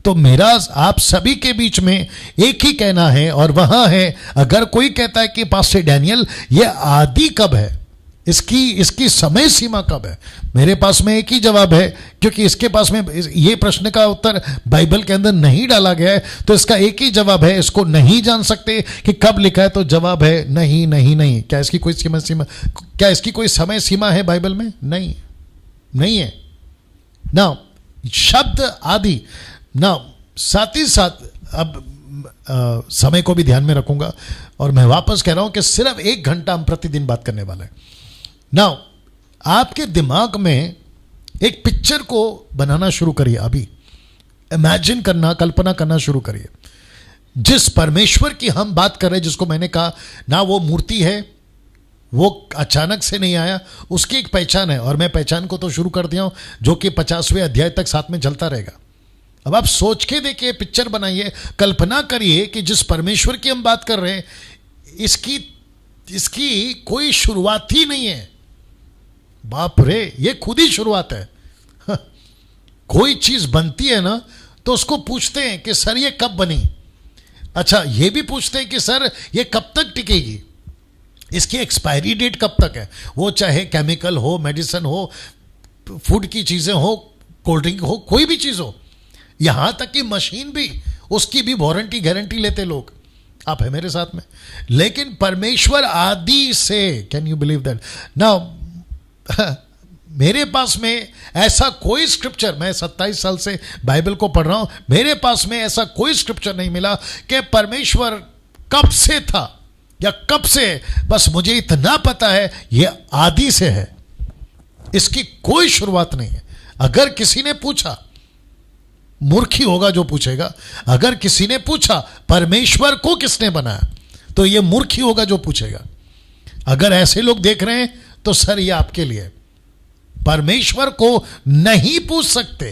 तो मेरा आप सभी के बीच में एक ही कहना है, और वहां है, अगर कोई कहता है कि पास्टर डैनियल यह आदि कब है, इसकी समय सीमा कब है? मेरे पास में एक ही जवाब है, क्योंकि इसके पास में ये प्रश्न का उत्तर बाइबल के अंदर नहीं डाला गया है, तो इसका एक ही जवाब है। इसको नहीं जान सकते कि कब लिखा है, तो जवाब है नहीं नहीं नहीं। क्या इसकी कोई क्या इसकी कोई समय सीमा है बाइबल में? नहीं, नहीं है ना। शब्द आदि ना, साथ ही साथ अब समय को भी ध्यान में रखूंगा, और मैं वापस कह रहा हूं कि सिर्फ 1 घंटा हम प्रतिदिन बात करने वाले हैं। नाउ आपके दिमाग में एक पिक्चर को बनाना शुरू करिए, अभी इमेजिन करना, कल्पना करना शुरू करिए। जिस परमेश्वर की हम बात कर रहे हैं, जिसको मैंने कहा ना वो मूर्ति है, वो अचानक से नहीं आया, उसकी एक पहचान है, और मैं पहचान को तो शुरू कर दिया हूं, जो कि 50वें अध्याय तक साथ में चलता रहेगा। अब आप सोच के देखिए, पिक्चर बनाइए, कल्पना करिए कि जिस परमेश्वर की हम बात कर रहे हैं, इसकी कोई शुरुआत ही नहीं है। बाप रे, ये खुद ही शुरुआत है। कोई चीज बनती है ना, तो उसको पूछते हैं कि सर ये कब बनी। अच्छा, ये भी पूछते हैं कि सर ये कब तक टिकेगी, इसकी एक्सपायरी डेट कब तक है। वो चाहे केमिकल हो, मेडिसिन हो, फूड की चीजें हो, कोल्ड ड्रिंक हो, कोई भी चीज हो, यहां तक कि मशीन भी, उसकी भी वारंटी गारंटी लेते लोग। आप है मेरे साथ में? लेकिन परमेश्वर आदि से, can you believe that? Now मेरे पास में ऐसा कोई स्क्रिप्चर, मैं 27 साल से बाइबल को पढ़ रहा हूं, मेरे पास में ऐसा कोई स्क्रिप्चर नहीं मिला कि परमेश्वर कब से था या कब से। बस मुझे इतना पता है, यह आदि से है, इसकी कोई शुरुआत नहीं है। अगर किसी ने पूछा, मूर्खी होगा जो पूछेगा, अगर किसी ने पूछा परमेश्वर को किसने बनाया, तो यह मूर्खी होगा जो पूछेगा। अगर ऐसे लोग देख रहे हैं, तो सर ये आपके लिए, परमेश्वर को नहीं पूछ सकते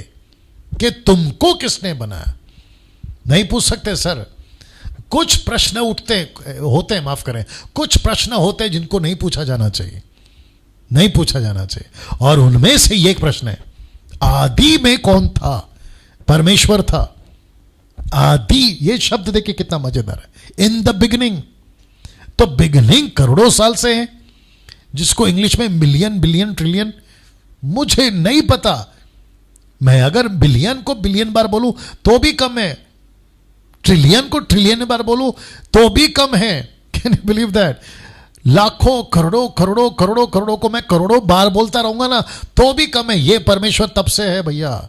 कि तुमको किसने बनाया, नहीं पूछ सकते सर। कुछ प्रश्न होते हैं, माफ करें, कुछ प्रश्न होते हैं जिनको नहीं पूछा जाना चाहिए, नहीं पूछा जाना चाहिए। और उनमें से ये एक प्रश्न है, आदि में कौन था? परमेश्वर था। आदि, ये शब्द देखिए कितना मजेदार है, इन द बिगिनिंग। तो बिगिनिंग करोड़ों साल से है, जिसको इंग्लिश में मिलियन, बिलियन, ट्रिलियन, मुझे नहीं पता। मैं अगर बिलियन को बिलियन बार बोलूं तो भी कम है, ट्रिलियन को ट्रिलियन बार बोलूं तो भी कम है। Can you believe that? लाखों, करोड़ों, करोड़ों, करोड़ों, करोड़ों को मैं करोड़ों बार बोलता रहूंगा ना, तो भी कम है। ये परमेश्वर तब से है भैया।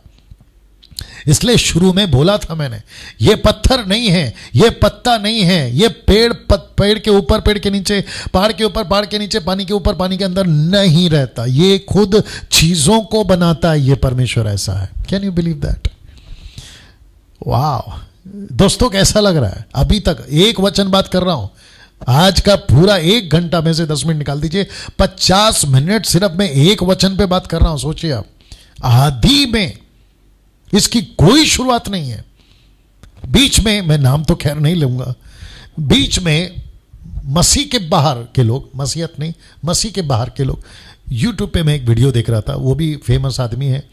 इसलिए शुरू में बोला था मैंने, ये पत्थर नहीं है, ये पत्ता नहीं है, ये पेड़ के ऊपर, पेड़ के नीचे, पहाड़ के ऊपर, पहाड़ के नीचे, पानी के ऊपर, पानी के अंदर नहीं रहता। ये खुद चीजों को बनाता है। ये परमेश्वर ऐसा है। Can you believe that? वाह दोस्तों, कैसा लग रहा है? अभी तक एक वचन बात कर रहा हूं, आज का पूरा 1 घंटा में से 10 मिनट निकाल दीजिए, 50 मिनट सिर्फ मैं एक वचन पे बात कर रहा हूं। सोचिए आप, आदि में इसकी कोई शुरुआत नहीं है। बीच में, मैं नाम तो खैर नहीं लूंगा, बीच में मसीह के बाहर के लोग, मसीहत नहीं, मसीह के बाहर के लोग, यूट्यूब पे मैं एक वीडियो देख रहा था, वो भी फेमस आदमी है,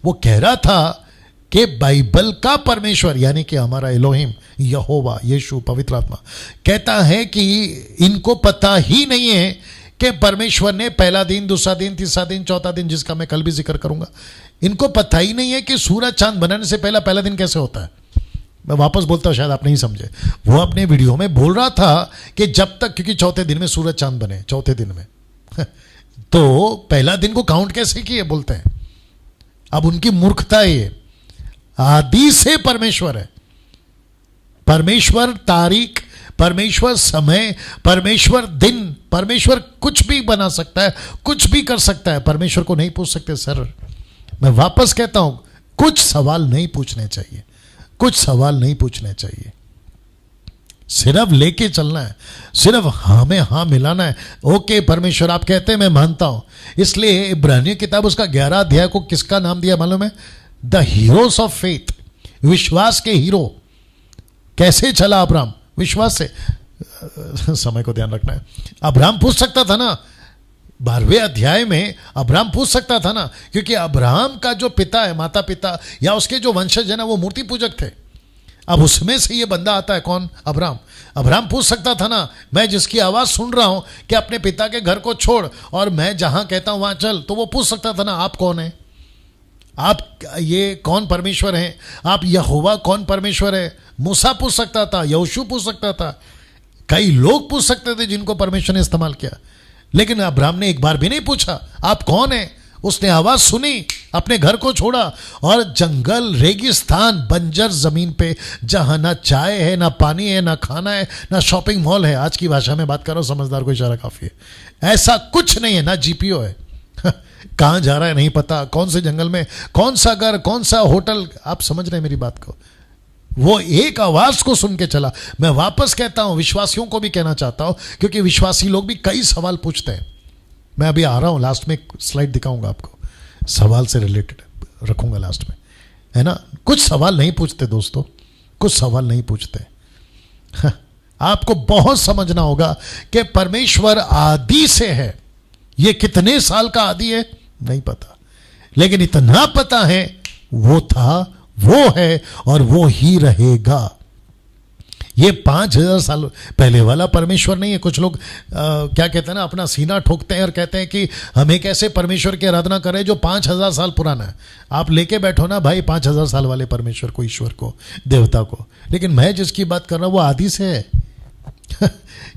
वो कह रहा था कि बाइबल का परमेश्वर यानी कि हमारा एलोहिम, यहोवा, यीशु, पवित्र आत्मा, कहता है कि इनको पता ही नहीं है कि परमेश्वर ने पहला दिन, दूसरा दिन, तीसरा दिन, चौथा दिन, जिसका मैं कल भी जिक्र करूंगा, इनको पता ही नहीं है कि सूरज चांद बनने से पहला दिन कैसे होता है। मैं वापस बोलता हूं, शायद आप नहीं समझे। वो अपने वीडियो में बोल रहा था कि जब तक, क्योंकि चौथे दिन में सूरज चांद बने, चौथे दिन में तो पहला दिन को काउंट कैसे किए बोलते हैं। अब उनकी मूर्खता है ये। आदि से परमेश्वर है। परमेश्वर तारीख, परमेश्वर समय, परमेश्वर दिन, परमेश्वर कुछ भी बना सकता है, कुछ भी कर सकता है। परमेश्वर को नहीं पूछ सकते सर। मैं वापस कहता हूं, कुछ सवाल नहीं पूछने चाहिए, कुछ सवाल नहीं पूछने चाहिए, सिर्फ लेके चलना है, सिर्फ हाँ में हाँ मिलाना है। ओके परमेश्वर आप कहते हैं, मैं मानता हूं। इसलिए इब्रानियों किताब उसका 11 अध्याय को किसका नाम दिया मालूम है? द हीरोज ऑफ फेथ, विश्वास के हीरो। कैसे चला अब्राहम? विश्वास से। समय को ध्यान रखना है। अब्राहम पूछ सकता था ना, 12वें अध्याय में अब्राहम पूछ सकता था ना, क्योंकि अब्राहम का जो पिता है, माता पिता या उसके जो वंशज है ना, वो मूर्ति पूजक थे। अब उसमें से ये बंदा आता है कौन? अब्राम। अब्राम पूछ सकता था ना, मैं जिसकी आवाज सुन रहा हूं कि अपने पिता के घर को छोड़ और मैं जहां कहता हूं वहां चल, तो वो पूछ सकता था ना, आप कौन है? आप ये कौन परमेश्वर हैं? आप यहोवा कौन परमेश्वर है? मूसा पूछ सकता था, यहोशू पूछ सकता था, कई लोग पूछ सकते थे जिनको परमेश्वर ने इस्तेमाल किया। लेकिन अब्राम ने एक बार भी नहीं पूछा आप कौन है। उसने आवाज सुनी, अपने घर को छोड़ा और जंगल, रेगिस्तान, बंजर जमीन पे जहां ना चाय है, ना पानी है, ना खाना है, ना शॉपिंग मॉल है, आज की भाषा में बात कर रहा हूं, समझदार को इशारा काफी है, ऐसा कुछ नहीं है, ना जीपीओ है कहां जा रहा है नहीं पता, कौन से जंगल में, कौन सा घर, कौन सा होटल, आप समझ रहे हैं मेरी बात को। वो एक आवाज को सुन के चला। मैं वापस कहता हूं, विश्वासियों को भी कहना चाहता हूं, क्योंकि विश्वासी लोग भी कई सवाल पूछते हैं। मैं अभी आ रहा हूं, लास्ट में एक स्लाइड दिखाऊंगा आपको, सवाल से रिलेटेड रखूंगा लास्ट में, है ना। कुछ सवाल नहीं पूछते दोस्तों, कुछ सवाल नहीं पूछते। आपको बहुत समझना होगा कि परमेश्वर आदि से है। ये कितने साल का आदि है नहीं पता, लेकिन इतना पता है वो था, वो है और वो ही रहेगा। ये 5000 साल पहले वाला परमेश्वर नहीं है। कुछ लोग क्या कहते हैं ना, अपना सीना ठोकते हैं और कहते हैं कि हम एक ऐसे परमेश्वर की आराधना करें जो 5000 साल पुराना है। आप लेके बैठो ना भाई 5000 साल वाले परमेश्वर को, ईश्वर को, देवता को, लेकिन मैं जिसकी बात कर रहा हूं वो आदि से है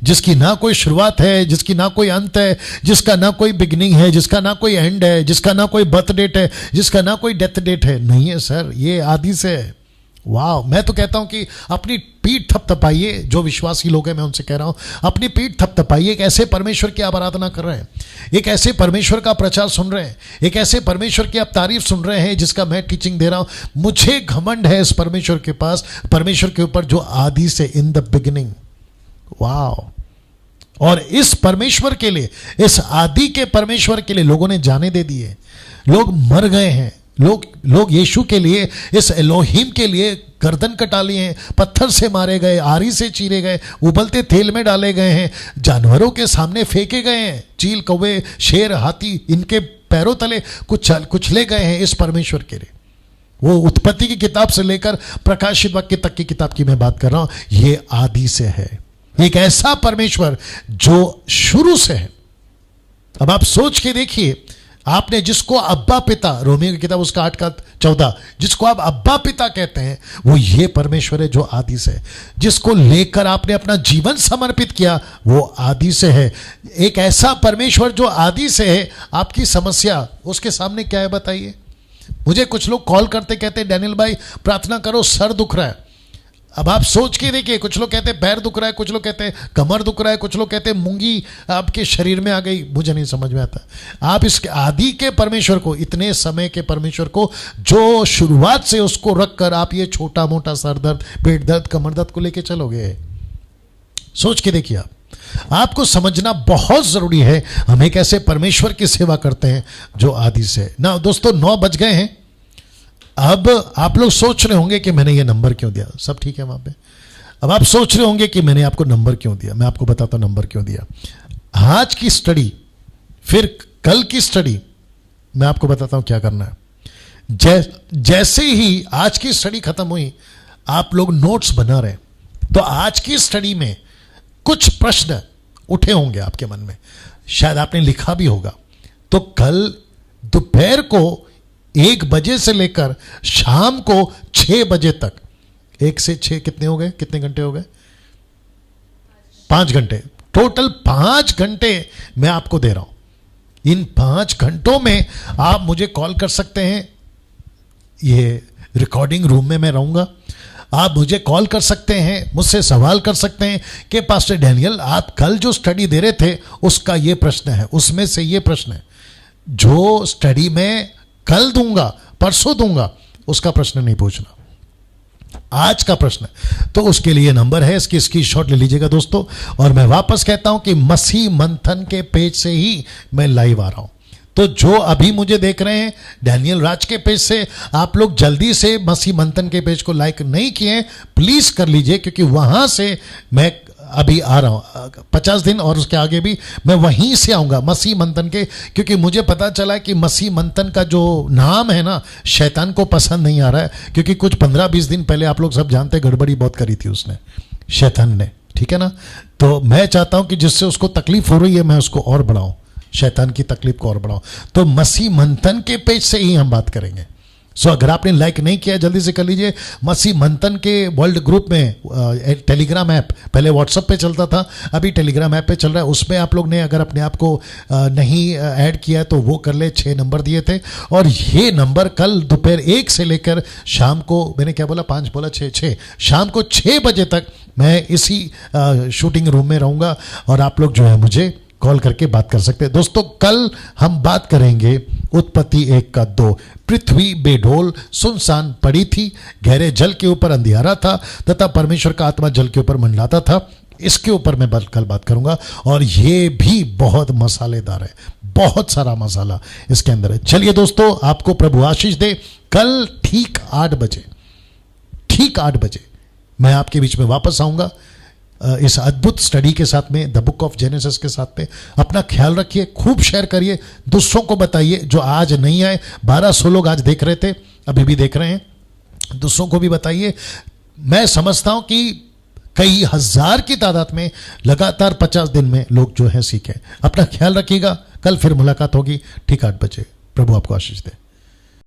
जिसकी ना कोई शुरुआत है, जिसकी ना कोई अंत है, जिसका ना कोई बिगिनिंग है, जिसका ना कोई एंड है, जिसका ना कोई बर्थ डेट है, जिसका ना कोई डेथ डेट है। नहीं है सर, ये आदि से है। वाह, मैं तो कहता हूं कि अपनी पीठ थपथपाइए। जो विश्वासी लोग हैं मैं उनसे कह रहा हूं, अपनी पीठ थपथपाइए। एक ऐसे परमेश्वर की आप आराधना कर रहे हैं, एक ऐसे परमेश्वर का प्रचार सुन रहे हैं, एक ऐसे परमेश्वर की आप तारीफ सुन रहे हैं जिसका मैं टीचिंग दे रहा हूं। मुझे घमंड है इस परमेश्वर के पास, परमेश्वर के ऊपर जो आदि से, इन द बिगिनिंग। वाह, और इस परमेश्वर के लिए, इस आदि के परमेश्वर के लिए लोगों ने जाने दे दिए, लोग मर गए हैं, लोग यीशु के लिए, इस एलोहिम के लिए गर्दन कटा लिए हैं, पत्थर से मारे गए, आरी से चीरे गए, उबलते तेल में डाले गए हैं, जानवरों के सामने फेंके गए हैं, चील, कौवे, शेर, हाथी इनके पैरों तले कुचले गए हैं इस परमेश्वर के लिए। वो उत्पत्ति की किताब से लेकर प्रकाशित वाक्य तक की किताब की मैं बात कर रहा हूं। ये आदि से है, एक ऐसा परमेश्वर जो शुरू से है। अब आप सोच के देखिए, आपने जिसको अब्बा पिता, रोमियो की किताब उसका 8:14, जिसको आप अब्बा पिता कहते हैं, वो ये परमेश्वर है जो आदि से है। जिसको लेकर आपने अपना जीवन समर्पित किया, वो आदि से है। एक ऐसा परमेश्वर जो आदि से है। आपकी समस्या उसके सामने क्या है बताइए। मुझे कुछ लोग कॉल करते कहते हैं, डैनियल भाई प्रार्थना करो, सर दुख रहा है। अब आप सोच के देखिए, कुछ लोग कहते हैं पैर दुख रहा है, कुछ लोग कहते हैं कमर दुख रहा है, कुछ लोग कहते हैं मूंगी आपके शरीर में आ गई। मुझे नहीं समझ में आता। आप इस आदि के परमेश्वर को, इतने समय के परमेश्वर को, जो शुरुआत से उसको रखकर आप ये छोटा मोटा सर दर्द, पेट दर्द, कमर दर्द को लेके चलोगे। सोच के देखिए। आपको समझना बहुत जरूरी है, हम एक ऐसे परमेश्वर की सेवा करते हैं जो आदि से ना। दोस्तों 9 बज गए हैं। अब आप लोग सोच रहे होंगे कि मैंने ये नंबर क्यों दिया। सब ठीक है वहां पे। अब आप सोच रहे होंगे कि मैंने आपको नंबर क्यों दिया। मैं आपको बताता हूं नंबर क्यों दिया। आज की स्टडी, फिर कल की स्टडी, मैं आपको बताता हूं क्या करना है। जैसे ही आज की स्टडी खत्म हुई, आप लोग नोट्स बना रहे, तो आज की स्टडी में कुछ प्रश्न उठे होंगे आपके मन में, शायद आपने लिखा भी होगा। तो कल दोपहर को 1 बजे से लेकर शाम को 6 बजे तक, 1 से 6 कितने हो गए, कितने घंटे हो गए? 5 घंटे। टोटल 5 घंटे मैं आपको दे रहा हूं। इन 5 घंटों में आप मुझे कॉल कर सकते हैं। ये रिकॉर्डिंग रूम में मैं रहूंगा। आप मुझे कॉल कर सकते हैं, मुझसे सवाल कर सकते हैं कि पास्टर डैनियल आप कल जो स्टडी दे रहे थे उसका ये प्रश्न है, उसमें से ये प्रश्न है। जो स्टडी में कल दूंगा, परसों दूंगा, उसका प्रश्न नहीं पूछना, आज का प्रश्न। तो उसके लिए नंबर है, इसकी स्क्रीनशॉट ले लीजिएगा दोस्तों। और मैं वापस कहता हूं कि मसीह मंथन के पेज से ही मैं लाइव आ रहा हूं। तो जो अभी मुझे देख रहे हैं डैनियल राज के पेज से, आप लोग जल्दी से मसीह मंथन के पेज को लाइक नहीं किए, प्लीज कर लीजिए, क्योंकि वहां से मैं अभी आ रहा हूँ 50 दिन और उसके आगे भी मैं वहीं से आऊँगा मसीह मंथन के, क्योंकि मुझे पता चला है कि मसीह मंथन का जो नाम है ना शैतान को पसंद नहीं आ रहा है, क्योंकि कुछ 15-20 दिन पहले आप लोग सब जानते हैं गड़बड़ी बहुत करी थी उसने, शैतान ने, ठीक है ना। तो मैं चाहता हूँ कि जिससे उसको तकलीफ हो रही है मैं उसको और बढ़ाऊँ, शैतान की तकलीफ को और बढ़ाऊँ। तो मसीह मंथन के पेज से ही हम बात करेंगे। सो अगर आपने लाइक नहीं किया जल्दी से कर लीजिए। मसीह मंथन के वर्ल्ड ग्रुप में टेलीग्राम ऐप, पहले व्हाट्सएप पे चलता था, अभी टेलीग्राम ऐप पे चल रहा है। उसमें आप लोग ने अगर अपने आप को नहीं ऐड किया तो वो कर ले। 6 नंबर दिए थे और ये नंबर कल दोपहर 1 से लेकर शाम को, मैंने क्या बोला 5 बोला 6, शाम को 6 बजे तक मैं इसी शूटिंग रूम में रहूँगा और आप लोग जो है मुझे कॉल करके बात कर सकते हैं। दोस्तों कल हम बात करेंगे उत्पत्ति 1 का 2। पृथ्वी बेढोल सुनसान पड़ी थी, गहरे जल के ऊपर अंधियारा था तथा परमेश्वर का आत्मा जल के ऊपर मंडलाता था। इसके ऊपर मैं कल बात करूंगा और ये भी बहुत मसालेदार है, बहुत सारा मसाला इसके अंदर है। चलिए दोस्तों, आपको प्रभु आशीष दे। कल ठीक 8 बजे मैं आपके बीच में वापस आऊंगा इस अद्भुत स्टडी के साथ में, द बुक ऑफ जेनेसिस के साथ में। अपना ख्याल रखिए, खूब शेयर करिए, दूसरों को बताइए जो आज नहीं आए। 1200 लोग आज देख रहे थे, अभी भी देख रहे हैं, दूसरों को भी बताइए। मैं समझता हूं कि कई हजार की तादाद में लगातार 50 दिन में लोग जो है सीखे। अपना ख्याल रखिएगा, कल फिर मुलाकात होगी ठीक 8 बजे। प्रभु आपको आशीष दे।